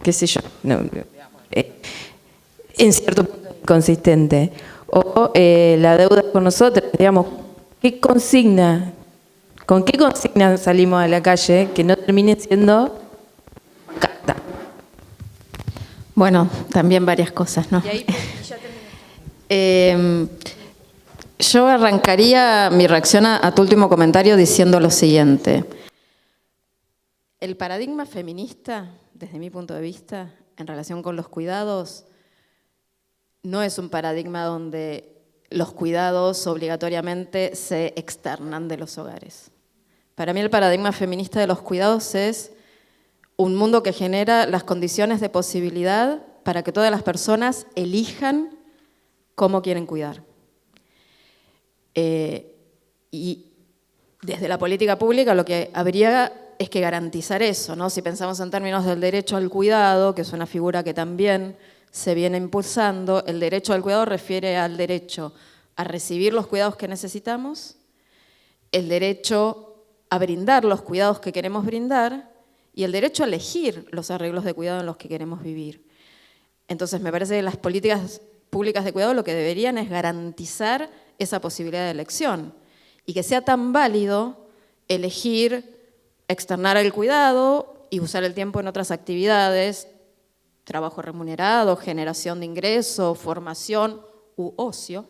qué sé yo, en cierto punto es inconsistente. O la deuda con nosotros, digamos, ¿con qué consigna salimos a la calle que no termine siendo carta? Bueno, también varias cosas, ¿no? Y ahí, ya terminé. Yo arrancaría mi reacción a tu último comentario diciendo lo siguiente. El paradigma feminista, desde mi punto de vista, en relación con los cuidados, no es un paradigma donde los cuidados obligatoriamente se externan de los hogares. Para mí el paradigma feminista de los cuidados es un mundo que genera las condiciones de posibilidad para que todas las personas elijan cómo quieren cuidar. Y desde la política pública lo que habría es que garantizar eso, ¿no? Si pensamos en términos del derecho al cuidado, que es una figura que también se viene impulsando, el derecho al cuidado refiere al derecho a recibir los cuidados que necesitamos, el derecho a brindar los cuidados que queremos brindar y el derecho a elegir los arreglos de cuidado en los que queremos vivir. Entonces, me parece que las políticas públicas de cuidado lo que deberían es garantizar esa posibilidad de elección y que sea tan válido elegir externar el cuidado y usar el tiempo en otras actividades, trabajo remunerado, generación de ingresos, formación u ocio,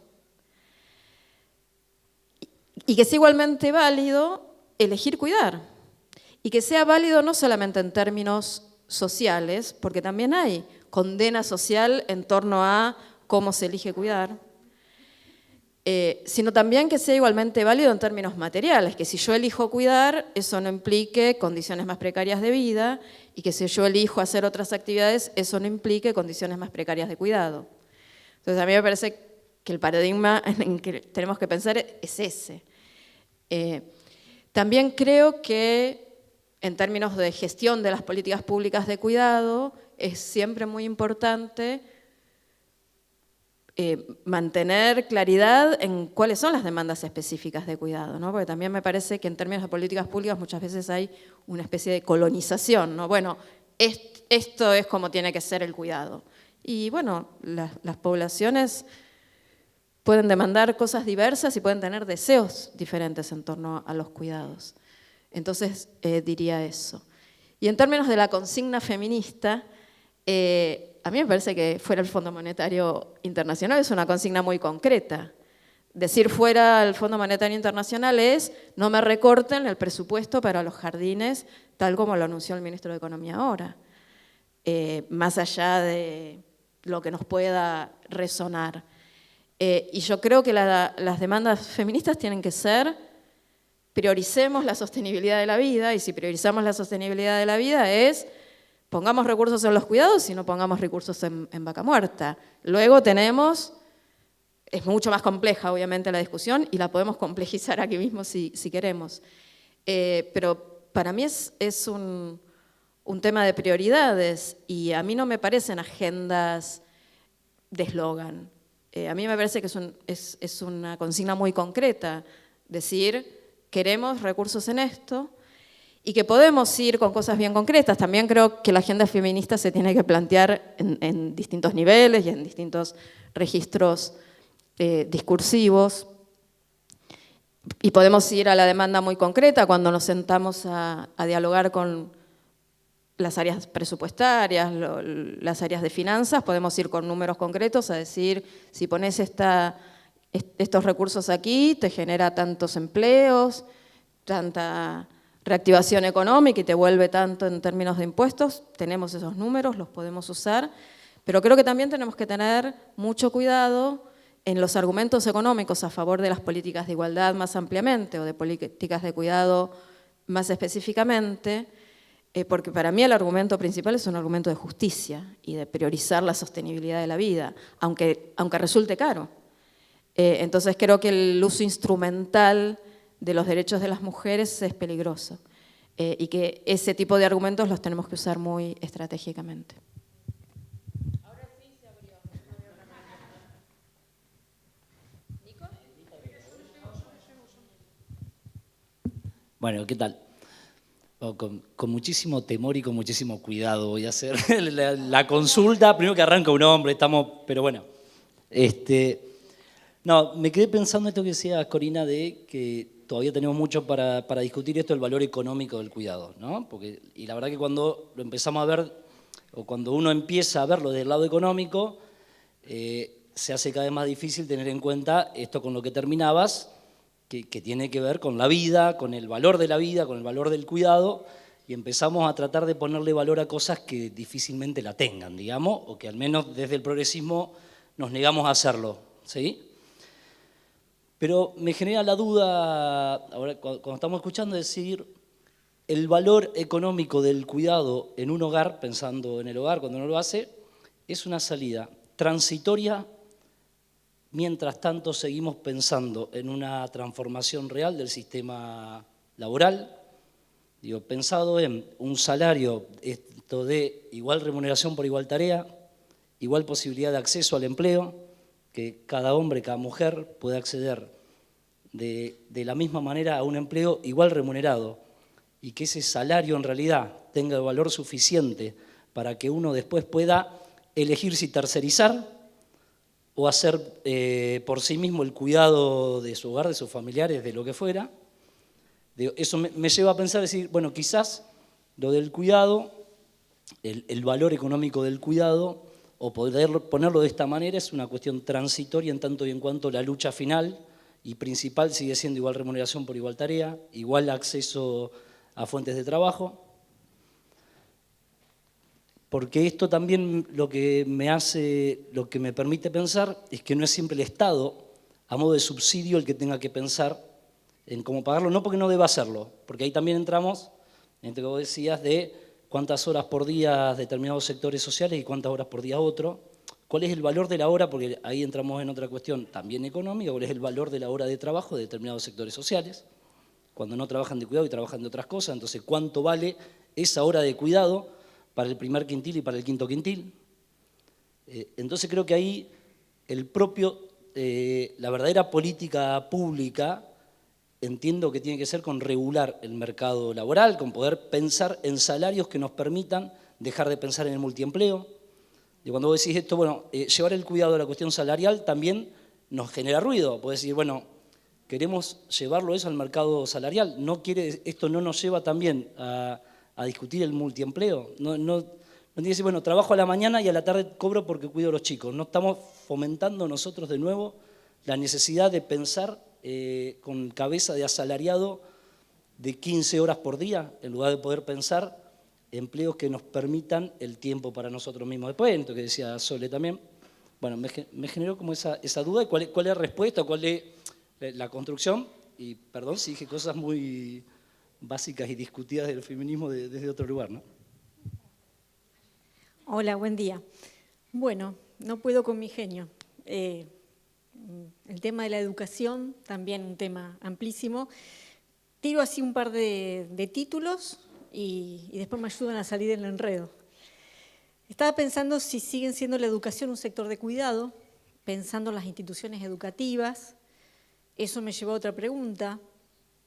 y que sea igualmente válido elegir cuidar, y que sea válido no solamente en términos sociales, porque también hay condena social en torno a cómo se elige cuidar, sino también que sea igualmente válido en términos materiales, que si yo elijo cuidar, eso no implique condiciones más precarias de vida, y que si yo elijo hacer otras actividades, eso no implique condiciones más precarias de cuidado. Entonces, a mí me parece que el paradigma en que tenemos que pensar es ese. También creo que en términos de gestión de las políticas públicas de cuidado, es siempre muy importante mantener claridad en cuáles son las demandas específicas de cuidado, ¿no? Porque también me parece que en términos de políticas públicas muchas veces hay una especie de colonización, ¿no? Bueno, esto es como tiene que ser el cuidado. Y bueno, las poblaciones pueden demandar cosas diversas y pueden tener deseos diferentes en torno a los cuidados. Entonces, diría eso. Y en términos de la consigna feminista, a mí me parece que fuera el Fondo Monetario Internacional es una consigna muy concreta. Decir fuera el Fondo Monetario Internacional es no me recorten el presupuesto para los jardines, tal como lo anunció el ministro de Economía ahora. Más allá de lo que nos pueda resonar. Y yo creo que las demandas feministas tienen que ser prioricemos la sostenibilidad de la vida, y si priorizamos la sostenibilidad de la vida es pongamos recursos en los cuidados y no pongamos recursos en vaca muerta. Luego tenemos, es mucho más compleja obviamente la discusión y la podemos complejizar aquí mismo si queremos. Pero para mí es un tema de prioridades y a mí no me parecen agendas de eslogan. A mí me parece que es una consigna muy concreta, decir queremos recursos en esto, y que podemos ir con cosas bien concretas. También creo que la agenda feminista se tiene que plantear en distintos niveles y en distintos registros discursivos. Y podemos ir a la demanda muy concreta cuando nos sentamos a dialogar con las áreas presupuestarias, las áreas de finanzas, podemos ir con números concretos a decir, si pones estos recursos aquí, te genera tantos empleos, tanta reactivación económica y te vuelve tanto en términos de impuestos, tenemos esos números, los podemos usar, pero creo que también tenemos que tener mucho cuidado en los argumentos económicos a favor de las políticas de igualdad más ampliamente o de políticas de cuidado más específicamente, porque para mí el argumento principal es un argumento de justicia y de priorizar la sostenibilidad de la vida, aunque resulte caro. Entonces creo que el uso instrumental de los derechos de las mujeres es peligroso y que ese tipo de argumentos los tenemos que usar muy estratégicamente. Ahora sí se abrió. ¿Nico? Bueno, ¿qué tal? Con muchísimo temor y con muchísimo cuidado voy a hacer la consulta. Primero que arranca un hombre, pero bueno. No, me quedé pensando esto que decía Corina de que todavía tenemos mucho para discutir esto, el valor económico del cuidado, ¿no? Y la verdad que cuando lo empezamos a ver, o cuando uno empieza a verlo del lado económico, se hace cada vez más difícil tener en cuenta esto con lo que terminabas, que tiene que ver con la vida, con el valor de la vida, con el valor del cuidado, y empezamos a tratar de ponerle valor a cosas que difícilmente la tengan, digamos, o que al menos desde el progresismo nos negamos a hacerlo, ¿sí? Pero me genera la duda, ahora cuando estamos escuchando, decir el valor económico del cuidado en un hogar, pensando en el hogar cuando uno lo hace, es una salida transitoria. Mientras tanto, seguimos pensando en una transformación real del sistema laboral. Pensado en un salario de igual remuneración por igual tarea, igual posibilidad de acceso al empleo, que cada hombre, cada mujer pueda acceder de la misma manera a un empleo igual remunerado y que ese salario en realidad tenga el valor suficiente para que uno después pueda elegir si tercerizar o hacer por sí mismo el cuidado de su hogar, de sus familiares, de lo que fuera. Eso me lleva a pensar, decir, bueno, quizás lo del cuidado, el valor económico del cuidado, o poder ponerlo de esta manera, es una cuestión transitoria en tanto y en cuanto la lucha final y principal sigue siendo igual remuneración por igual tarea, igual acceso a fuentes de trabajo. Porque esto también lo que me permite pensar es que no es siempre el Estado, a modo de subsidio, el que tenga que pensar en cómo pagarlo, no porque no deba hacerlo, porque ahí también entramos en lo que vos decías de cuántas horas por día determinados sectores sociales y cuántas horas por día otro, cuál es el valor de la hora, porque ahí entramos en otra cuestión también económica, cuál es el valor de la hora de trabajo de determinados sectores sociales, cuando no trabajan de cuidado y trabajan de otras cosas, entonces cuánto vale esa hora de cuidado para el primer quintil y para el quinto quintil. Entonces creo que ahí la verdadera política pública entiendo que tiene que ser con regular el mercado laboral, con poder pensar en salarios que nos permitan dejar de pensar en el multiempleo. Y cuando vos decís esto, bueno, llevar el cuidado a la cuestión salarial también nos genera ruido. Podés decir, bueno, queremos llevarlo eso al mercado salarial. Esto no nos lleva también a discutir el multiempleo. No tiene que decir, bueno, trabajo a la mañana y a la tarde cobro porque cuido a los chicos. No estamos fomentando nosotros de nuevo la necesidad de pensar con cabeza de asalariado de 15 horas por día, en lugar de poder pensar empleos que nos permitan el tiempo para nosotros mismos. Después, esto que decía Sole también, bueno, me generó como esa duda de cuál es la respuesta, cuál es la construcción, y perdón si dije cosas muy básicas y discutidas del feminismo desde otro lugar, ¿no? Hola, buen día. Bueno, no puedo con mi genio. El tema de la educación, también un tema amplísimo. Tiro así un par de títulos y después me ayudan a salir del enredo. Estaba pensando si siguen siendo la educación un sector de cuidado, pensando en las instituciones educativas. Eso me llevó a otra pregunta.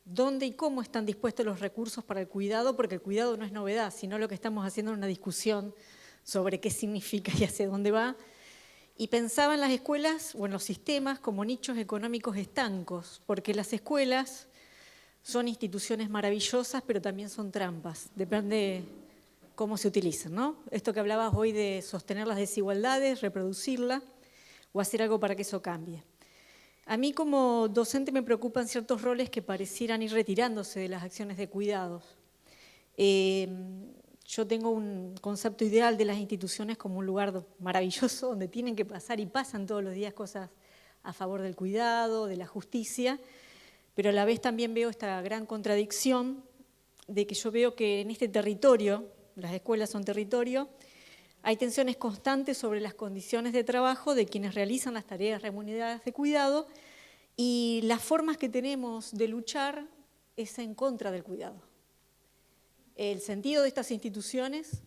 ¿Dónde y cómo están dispuestos los recursos para el cuidado? Porque el cuidado no es novedad, sino lo que estamos haciendo es una discusión sobre qué significa y hacia dónde va. Y pensaba en las escuelas o en los sistemas como nichos económicos estancos, porque las escuelas son instituciones maravillosas, pero también son trampas, depende cómo se utilizan, ¿no? Esto que hablabas hoy de sostener las desigualdades, reproducirla o hacer algo para que eso cambie. A mí como docente me preocupan ciertos roles que parecieran ir retirándose de las acciones de cuidados. Yo tengo un concepto ideal de las instituciones como un lugar maravilloso donde tienen que pasar y pasan todos los días cosas a favor del cuidado, de la justicia, pero a la vez también veo esta gran contradicción de que yo veo que en este territorio, las escuelas son territorio, hay tensiones constantes sobre las condiciones de trabajo de quienes realizan las tareas remuneradas de cuidado y las formas que tenemos de luchar es en contra del cuidado. El sentido de estas instituciones,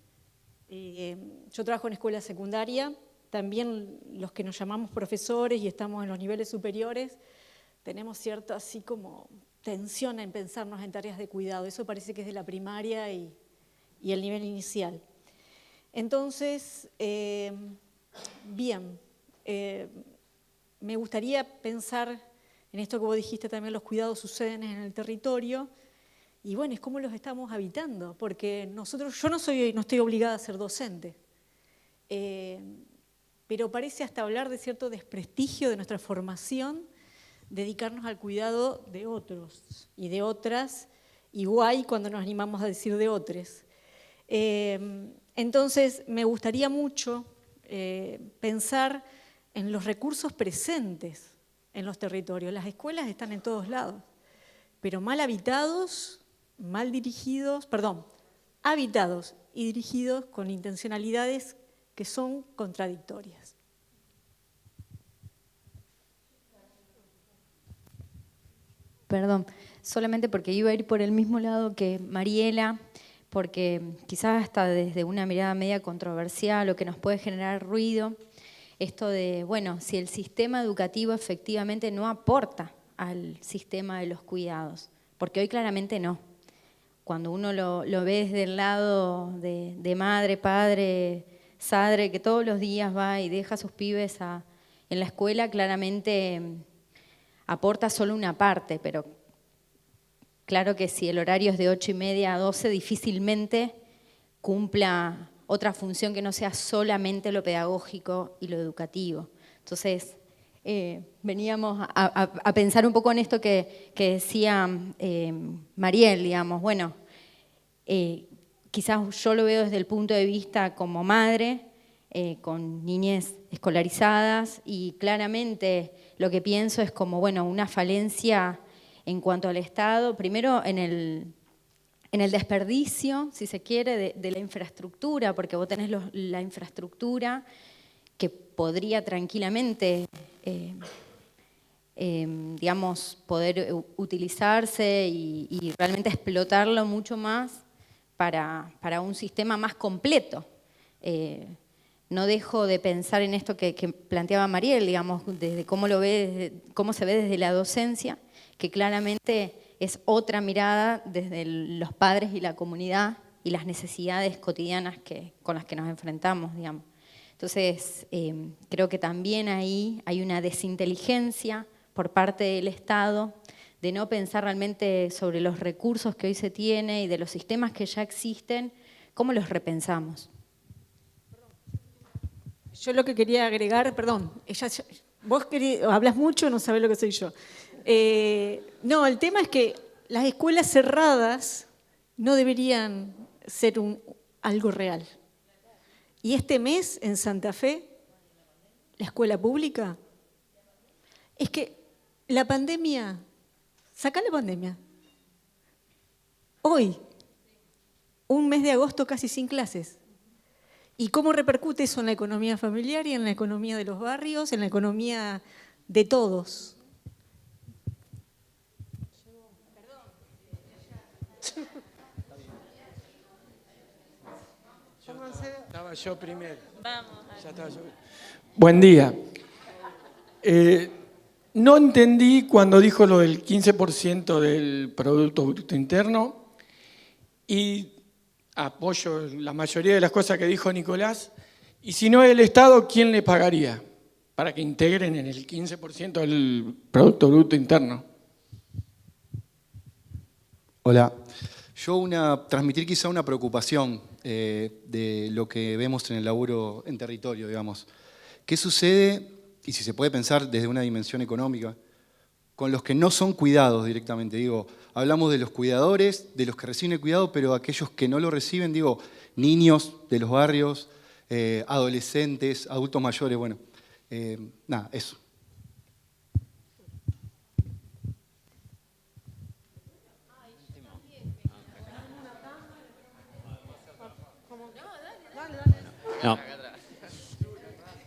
yo trabajo en escuela secundaria, también los que nos llamamos profesores y estamos en los niveles superiores, tenemos cierto así como tensión en pensarnos en tareas de cuidado. Eso parece que es de la primaria y el nivel inicial. Entonces, bien, me gustaría pensar en esto que vos dijiste también, los cuidados suceden en el territorio, y bueno, es cómo los estamos habitando, porque yo no estoy obligada a ser docente, pero parece hasta hablar de cierto desprestigio de nuestra formación, dedicarnos al cuidado de otros y de otras, y guay cuando nos animamos a decir de otros. Entonces, me gustaría mucho pensar en los recursos presentes en los territorios. Las escuelas están en todos lados, pero mal habitados, mal dirigidos, habitados y dirigidos con intencionalidades que son contradictorias. Perdón, solamente porque iba a ir por el mismo lado que Mariela, porque quizás hasta desde una mirada media controversial o que nos puede generar ruido, esto de, bueno, si el sistema educativo efectivamente no aporta al sistema de los cuidados, porque hoy claramente no. Cuando uno lo ve desde el lado de madre, padre, sadre, que todos los días va y deja a sus pibes en la escuela, claramente aporta solo una parte, pero claro que si el horario es de 8:30 a 12, difícilmente cumpla otra función que no sea solamente lo pedagógico y lo educativo. Entonces, veníamos a pensar un poco en esto que decía Mariel, digamos, bueno, quizás yo lo veo desde el punto de vista como madre, con niñez escolarizadas, y claramente lo que pienso es como, bueno, una falencia en cuanto al Estado, primero en el desperdicio, si se quiere, de la infraestructura, porque vos tenés la infraestructura que podría tranquilamente, digamos, poder utilizarse y realmente explotarlo mucho más para un sistema más completo. No dejo de pensar en esto que planteaba Mariel, digamos, desde cómo cómo se ve desde la docencia, que claramente es otra mirada desde los padres y la comunidad y las necesidades cotidianas con las que nos enfrentamos, digamos. Entonces, creo que también ahí hay una desinteligencia por parte del Estado de no pensar realmente sobre los recursos que hoy se tiene y de los sistemas que ya existen, cómo los repensamos. Yo lo que quería agregar, vos hablas mucho, no sabés lo que soy yo. No, el tema es que las escuelas cerradas no deberían ser algo real. Y este mes en Santa Fe, la escuela pública, es que la pandemia, sacá la pandemia. Hoy, un mes de agosto casi sin clases. ¿Y cómo repercute eso en la economía familiar y en la economía de los barrios, en la economía de todos? Estaba yo primero. Ya estaba yo. Buen día. No entendí cuando dijo lo del 15% del Producto Bruto Interno y apoyo la mayoría de las cosas que dijo Nicolás. Y si no es el Estado, ¿quién le pagaría para que integren en el 15% del Producto Bruto Interno? Hola. Transmitir quizá una preocupación de lo que vemos en el laburo en territorio, digamos. ¿Qué sucede, y si se puede pensar desde una dimensión económica, con los que no son cuidados directamente? Digo, hablamos de los cuidadores, de los que reciben el cuidado, pero aquellos que no lo reciben, digo, niños de los barrios, adolescentes, adultos mayores, bueno, nada, eso.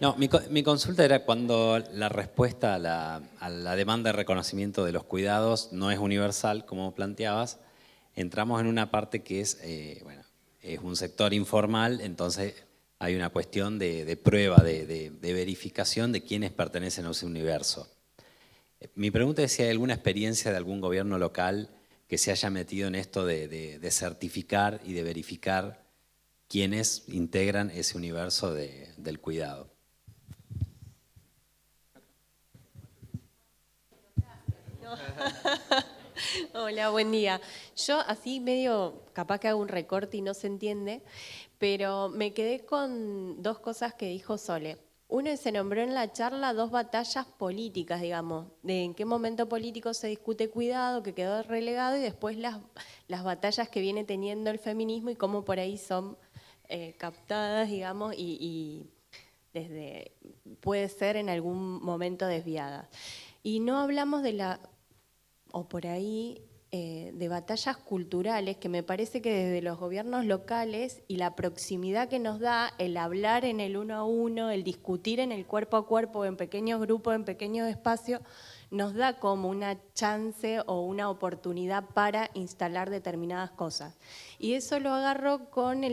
No, mi consulta era cuando la respuesta a la demanda de reconocimiento de los cuidados no es universal, como planteabas, entramos en una parte que es un sector informal, entonces hay una cuestión de prueba, de verificación de quiénes pertenecen a ese universo. Mi pregunta es si hay alguna experiencia de algún gobierno local que se haya metido en esto de certificar y de verificar quiénes integran ese universo del cuidado. Hola, buen día. Yo así medio, capaz que hago un recorte y no se entiende, pero me quedé con dos cosas que dijo Sole. Uno, se nombró en la charla dos batallas políticas, digamos, de en qué momento político se discute cuidado, que quedó relegado, y después las batallas que viene teniendo el feminismo y cómo por ahí son captadas, digamos, y desde puede ser en algún momento desviadas. Y no hablamos de o por ahí, de batallas culturales, que me parece que desde los gobiernos locales y la proximidad que nos da el hablar en el uno a uno, el discutir en el cuerpo a cuerpo, en pequeños grupos, en pequeños espacios, nos da como una chance o una oportunidad para instalar determinadas cosas. Y eso lo agarro con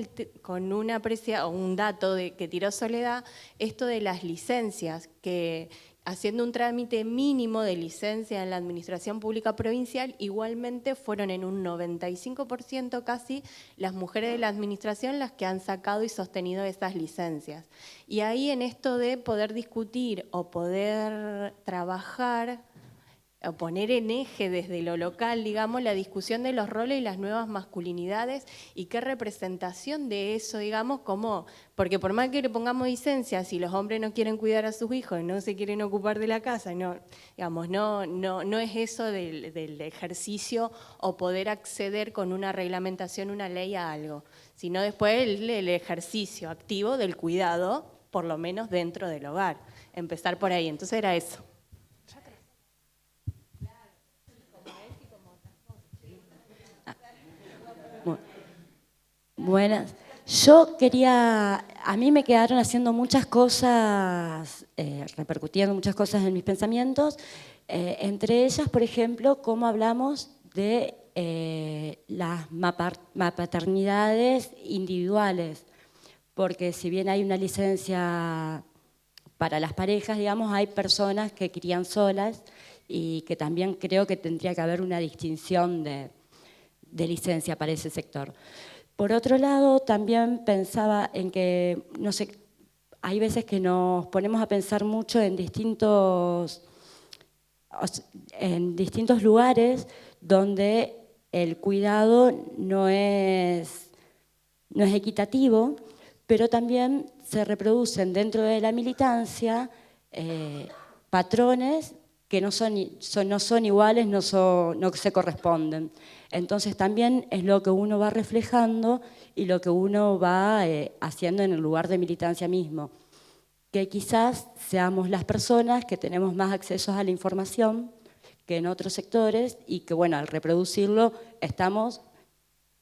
un dato que tiró Soledad, esto de las licencias, que haciendo un trámite mínimo de licencia en la administración pública provincial, igualmente fueron en un 95% casi las mujeres de la administración las que han sacado y sostenido esas licencias. Y ahí en esto de poder discutir o poder trabajar o poner en eje desde lo local, digamos, la discusión de los roles y las nuevas masculinidades y qué representación de eso, digamos, porque por más que le pongamos licencias, si los hombres no quieren cuidar a sus hijos, no se quieren ocupar de la casa, no, digamos, no es eso del ejercicio o poder acceder con una reglamentación, una ley a algo, sino después el ejercicio activo del cuidado, por lo menos dentro del hogar, empezar por ahí. Entonces era eso. Buenas. A mí me quedaron haciendo muchas cosas, repercutiendo muchas cosas en mis pensamientos, entre ellas, por ejemplo, cómo hablamos de las maternidades individuales, porque si bien hay una licencia para las parejas, digamos, hay personas que crían solas y que también creo que tendría que haber una distinción de licencia para ese sector. Por otro lado, también pensaba en que, no sé, hay veces que nos ponemos a pensar mucho en distintos lugares donde el cuidado no es equitativo, pero también se reproducen dentro de la militancia patrones que no son iguales, no se corresponden. Entonces también es lo que uno va reflejando y lo que uno va haciendo en el lugar de militancia mismo. Que quizás seamos las personas que tenemos más acceso a la información que en otros sectores y que, bueno, al reproducirlo estamos,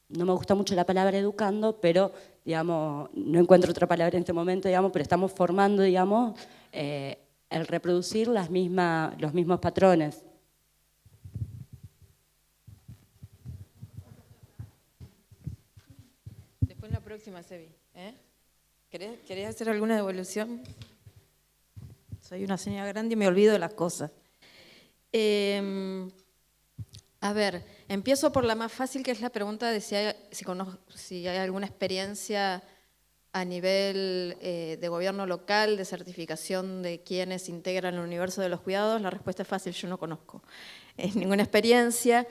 no me gusta mucho la palabra educando, pero, digamos, no encuentro otra palabra en este momento, digamos, pero estamos formando, digamos, el reproducir los mismos patrones. Después la próxima, Sebi. ¿Querés hacer alguna devolución? Soy una señora grande y me olvido de las cosas. A ver, empiezo por la más fácil, que es la pregunta de si hay alguna experiencia a nivel de gobierno local, de certificación de quienes integran el universo de los cuidados. La respuesta es fácil, yo no conozco ninguna experiencia.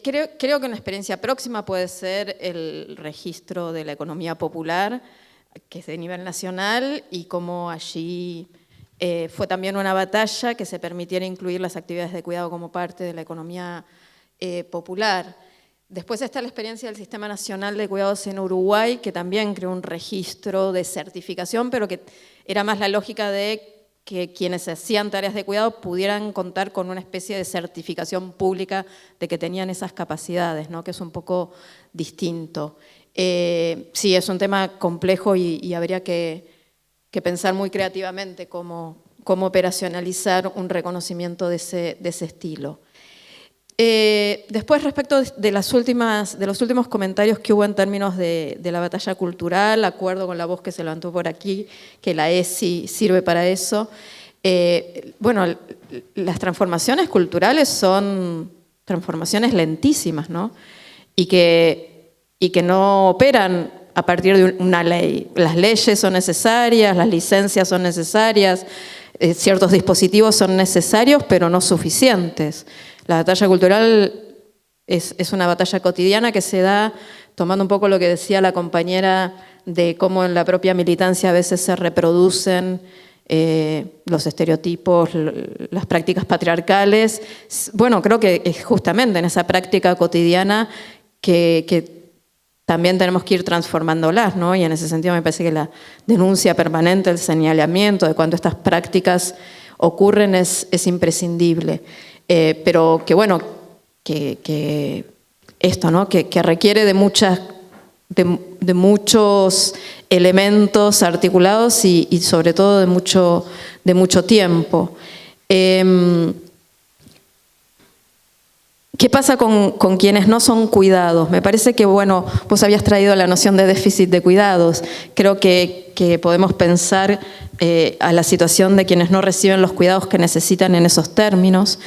Creo que una experiencia próxima puede ser el registro de la economía popular, que es de nivel nacional, y cómo allí fue también una batalla que se permitiera incluir las actividades de cuidado como parte de la economía popular. Después está la experiencia del Sistema Nacional de Cuidados en Uruguay, que también creó un registro de certificación, pero que era más la lógica de que quienes hacían tareas de cuidado pudieran contar con una especie de certificación pública de que tenían esas capacidades, ¿no? Que es un poco distinto. Sí, es un tema complejo y habría que pensar muy creativamente cómo operacionalizar un reconocimiento de ese estilo. Después, respecto de los últimos comentarios que hubo en términos de la batalla cultural, acuerdo con la voz que se levantó por aquí, que la ESI sirve para eso. Bueno, las transformaciones culturales son transformaciones lentísimas, ¿no? Y que no operan a partir de una ley. Las leyes son necesarias, las licencias son necesarias, ciertos dispositivos son necesarios, pero no suficientes. La batalla cultural es una batalla cotidiana que se da tomando un poco lo que decía la compañera de cómo en la propia militancia a veces se reproducen los estereotipos, las prácticas patriarcales. Bueno, creo que es justamente en esa práctica cotidiana que también tenemos que ir transformándolas, ¿no? Y en ese sentido me parece que la denuncia permanente, el señalamiento de cuando estas prácticas ocurren es imprescindible. Pero que bueno, que esto, ¿no? Que requiere de muchos elementos articulados y sobre todo de mucho tiempo. ¿Qué pasa con quienes no son cuidados? Me parece que, bueno, vos habías traído la noción de déficit de cuidados. Creo que podemos pensar a la situación de quienes no reciben los cuidados que necesitan en esos términos,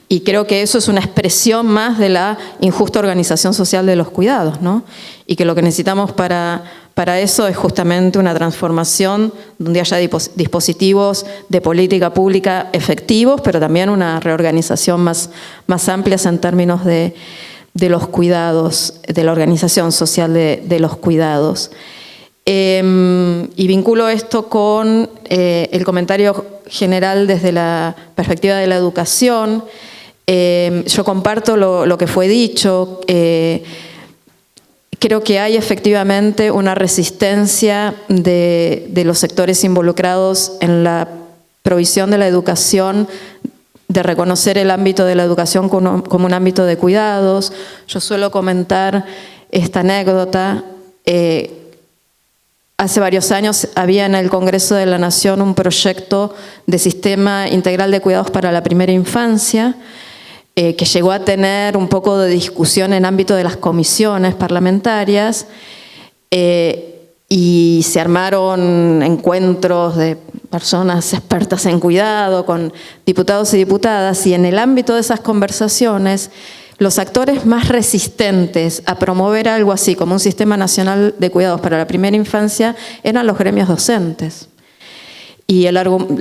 y creo que eso es una expresión más de la injusta organización social de los cuidados, ¿no? Y que lo que necesitamos para eso es justamente una transformación donde haya dispositivos de política pública efectivos, pero también una reorganización más amplia en términos de los cuidados, de la organización social de los cuidados. Y vinculo esto con el comentario general desde la perspectiva de la educación. Yo comparto lo que fue dicho. Creo que hay efectivamente una resistencia de los sectores involucrados en la provisión de la educación, de reconocer el ámbito de la educación como un ámbito de cuidados. Yo suelo comentar esta anécdota. Hace varios años había en el Congreso de la Nación un proyecto de sistema integral de cuidados para la primera infancia, que llegó a tener un poco de discusión en ámbito de las comisiones parlamentarias, y se armaron encuentros de personas expertas en cuidado con diputados y diputadas, y en el ámbito de esas conversaciones los actores más resistentes a promover algo así como un sistema nacional de cuidados para la primera infancia eran los gremios docentes. Y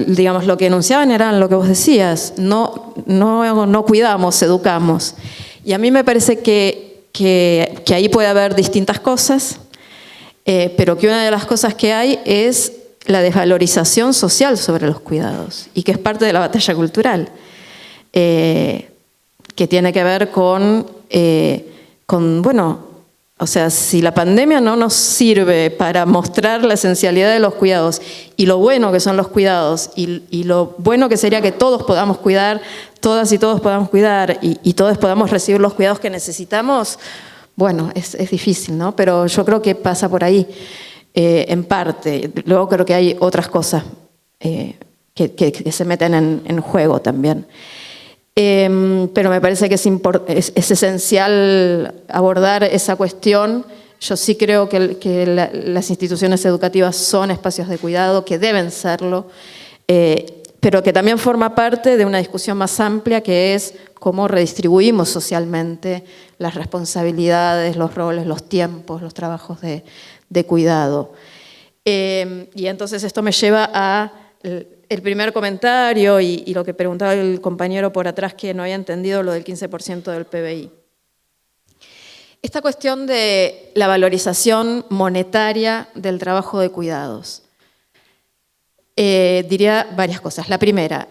digamos, lo que enunciaban era lo que vos decías, no cuidamos, educamos. Y a mí me parece que ahí puede haber distintas cosas, pero que una de las cosas que hay es la desvalorización social sobre los cuidados, y que es parte de la batalla cultural, que tiene que ver con bueno, o sea, si la pandemia no nos sirve para mostrar la esencialidad de los cuidados y lo bueno que son los cuidados y lo bueno que sería que todos podamos cuidar, todas y todos podamos cuidar y todos podamos recibir los cuidados que necesitamos, bueno, es difícil, ¿no? Pero yo creo que pasa por ahí, en parte. Luego creo que hay otras cosas que se meten en juego también. Pero me parece que es esencial abordar esa cuestión. Yo sí creo que las instituciones educativas son espacios de cuidado, que deben serlo, pero que también forma parte de una discusión más amplia, que es cómo redistribuimos socialmente las responsabilidades, los roles, los tiempos, los trabajos de cuidado. Y entonces esto me lleva a el primer comentario y lo que preguntaba el compañero por atrás, que no había entendido lo del 15% del PBI. Esta cuestión de la valorización monetaria del trabajo de cuidados. Diría varias cosas. La primera,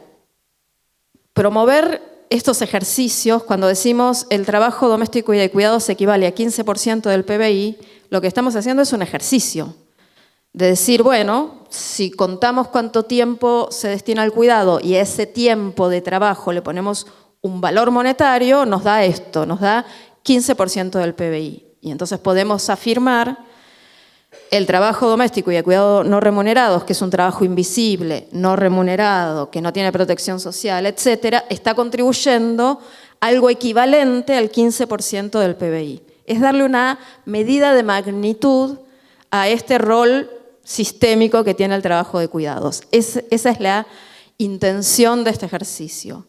promover estos ejercicios. Cuando decimos el trabajo doméstico y de cuidados equivale a 15% del PBI, lo que estamos haciendo es un ejercicio de decir, bueno, si contamos cuánto tiempo se destina al cuidado y a ese tiempo de trabajo le ponemos un valor monetario, nos da esto, nos da 15% del PBI. Y entonces podemos afirmar el trabajo doméstico y de cuidado no remunerados, que es un trabajo invisible, no remunerado, que no tiene protección social, etcétera, está contribuyendo algo equivalente al 15% del PBI. Es darle una medida de magnitud a este rol sistémico que tiene el trabajo de cuidados. Esa es la intención de este ejercicio.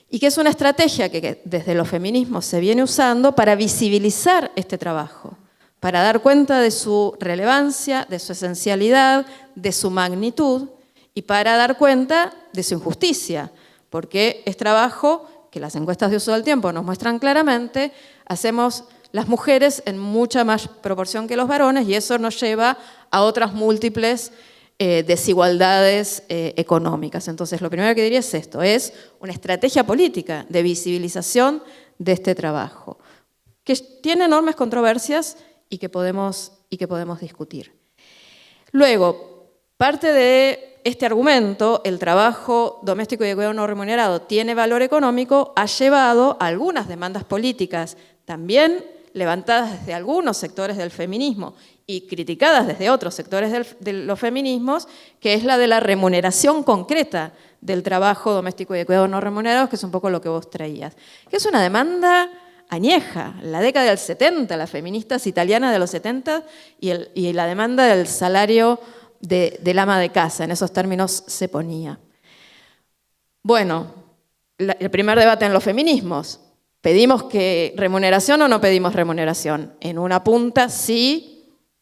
Y que es una estrategia que desde los feminismos se viene usando para visibilizar este trabajo, para dar cuenta de su relevancia, de su esencialidad, de su magnitud y para dar cuenta de su injusticia, porque es trabajo que las encuestas de uso del tiempo nos muestran claramente, hacemos las mujeres en mucha más proporción que los varones y eso nos lleva a otras múltiples desigualdades económicas. Entonces, lo primero que diría es esto, es una estrategia política de visibilización de este trabajo, que tiene enormes controversias y que podemos discutir. Luego, parte de este argumento, el trabajo doméstico y de cuidado no remunerado tiene valor económico, ha llevado a algunas demandas políticas también levantadas desde algunos sectores del feminismo y criticadas desde otros sectores de los feminismos, que es la de la remuneración concreta del trabajo doméstico y de cuidado no remunerado, que es un poco lo que vos traías. Que es una demanda añeja, la década del 70, las feministas italianas de los 70 y la demanda del salario del ama de casa, en esos términos se ponía. Bueno, el primer debate en los feminismos, ¿pedimos remuneración o no pedimos remuneración? En una punta, sí,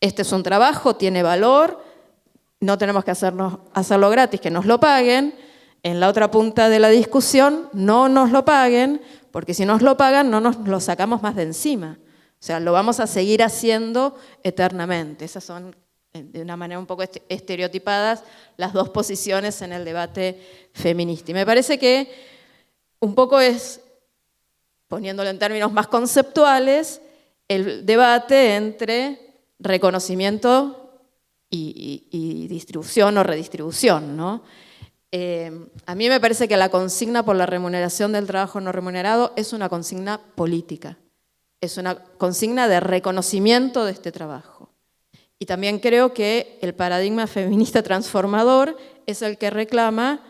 este es un trabajo, tiene valor, no tenemos que hacerlo gratis, que nos lo paguen. En la otra punta de la discusión, no nos lo paguen, porque si nos lo pagan no nos lo sacamos más de encima. O sea, lo vamos a seguir haciendo eternamente. Esas son, de una manera un poco estereotipadas, las dos posiciones en el debate feminista. Y me parece que un poco es, poniéndolo en términos más conceptuales, el debate entre reconocimiento y distribución o redistribución, ¿no? A mí me parece que la consigna por la remuneración del trabajo no remunerado es una consigna política, es una consigna de reconocimiento de este trabajo. Y también creo que el paradigma feminista transformador es el que reclama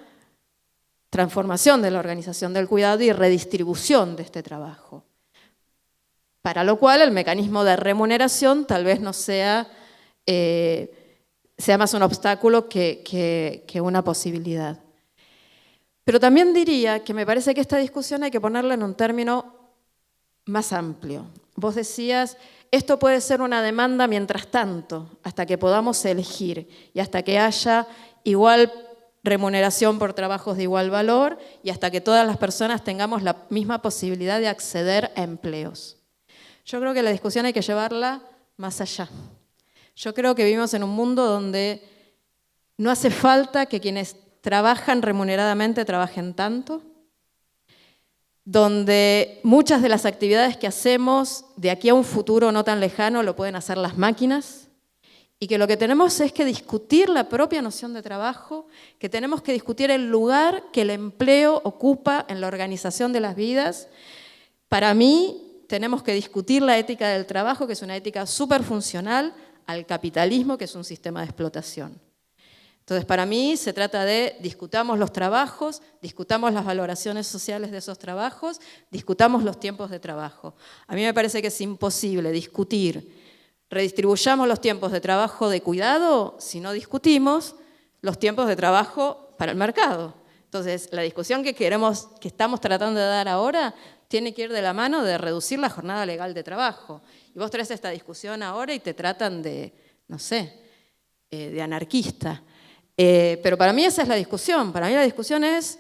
transformación de la organización del cuidado y redistribución de este trabajo. Para lo cual el mecanismo de remuneración tal vez no sea más un obstáculo que una posibilidad. Pero también diría que me parece que esta discusión hay que ponerla en un término más amplio. Vos decías, esto puede ser una demanda mientras tanto, hasta que podamos elegir y hasta que haya igual remuneración por trabajos de igual valor y hasta que todas las personas tengamos la misma posibilidad de acceder a empleos. Yo creo que la discusión hay que llevarla más allá. Yo creo que vivimos en un mundo donde no hace falta que quienes trabajan remuneradamente trabajen tanto, donde muchas de las actividades que hacemos de aquí a un futuro no tan lejano lo pueden hacer las máquinas y que lo que tenemos es que discutir la propia noción de trabajo, que tenemos que discutir el lugar que el empleo ocupa en la organización de las vidas. Para mí, tenemos que discutir la ética del trabajo, que es una ética súper funcional al capitalismo, que es un sistema de explotación. Entonces, para mí se trata de discutamos los trabajos, discutamos las valoraciones sociales de esos trabajos, discutamos los tiempos de trabajo. A mí me parece que es imposible discutir, redistribuyamos los tiempos de trabajo de cuidado si no discutimos los tiempos de trabajo para el mercado. Entonces, la discusión que estamos tratando de dar ahora tiene que ir de la mano de reducir la jornada legal de trabajo. Y vos traes esta discusión ahora y te tratan de, no sé, de anarquista. Pero para mí esa es la discusión. Para mí la discusión es,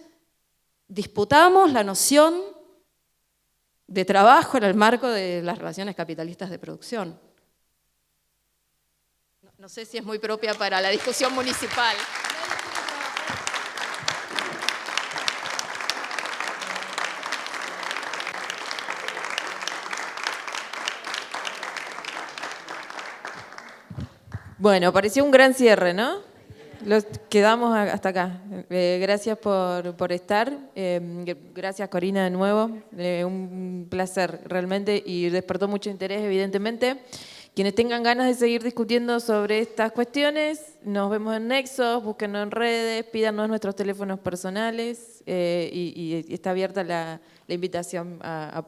disputamos la noción de trabajo en el marco de las relaciones capitalistas de producción. No sé si es muy propia para la discusión municipal. Bueno, pareció un gran cierre, ¿no? Los quedamos hasta acá. Gracias por estar. Gracias, Corina, de nuevo. Un placer, realmente, y despertó mucho interés, evidentemente. Quienes tengan ganas de seguir discutiendo sobre estas cuestiones, nos vemos en Nexos, búsquenos en redes, pídanos nuestros teléfonos personales y está abierta la invitación a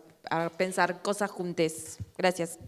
pensar cosas juntes. Gracias.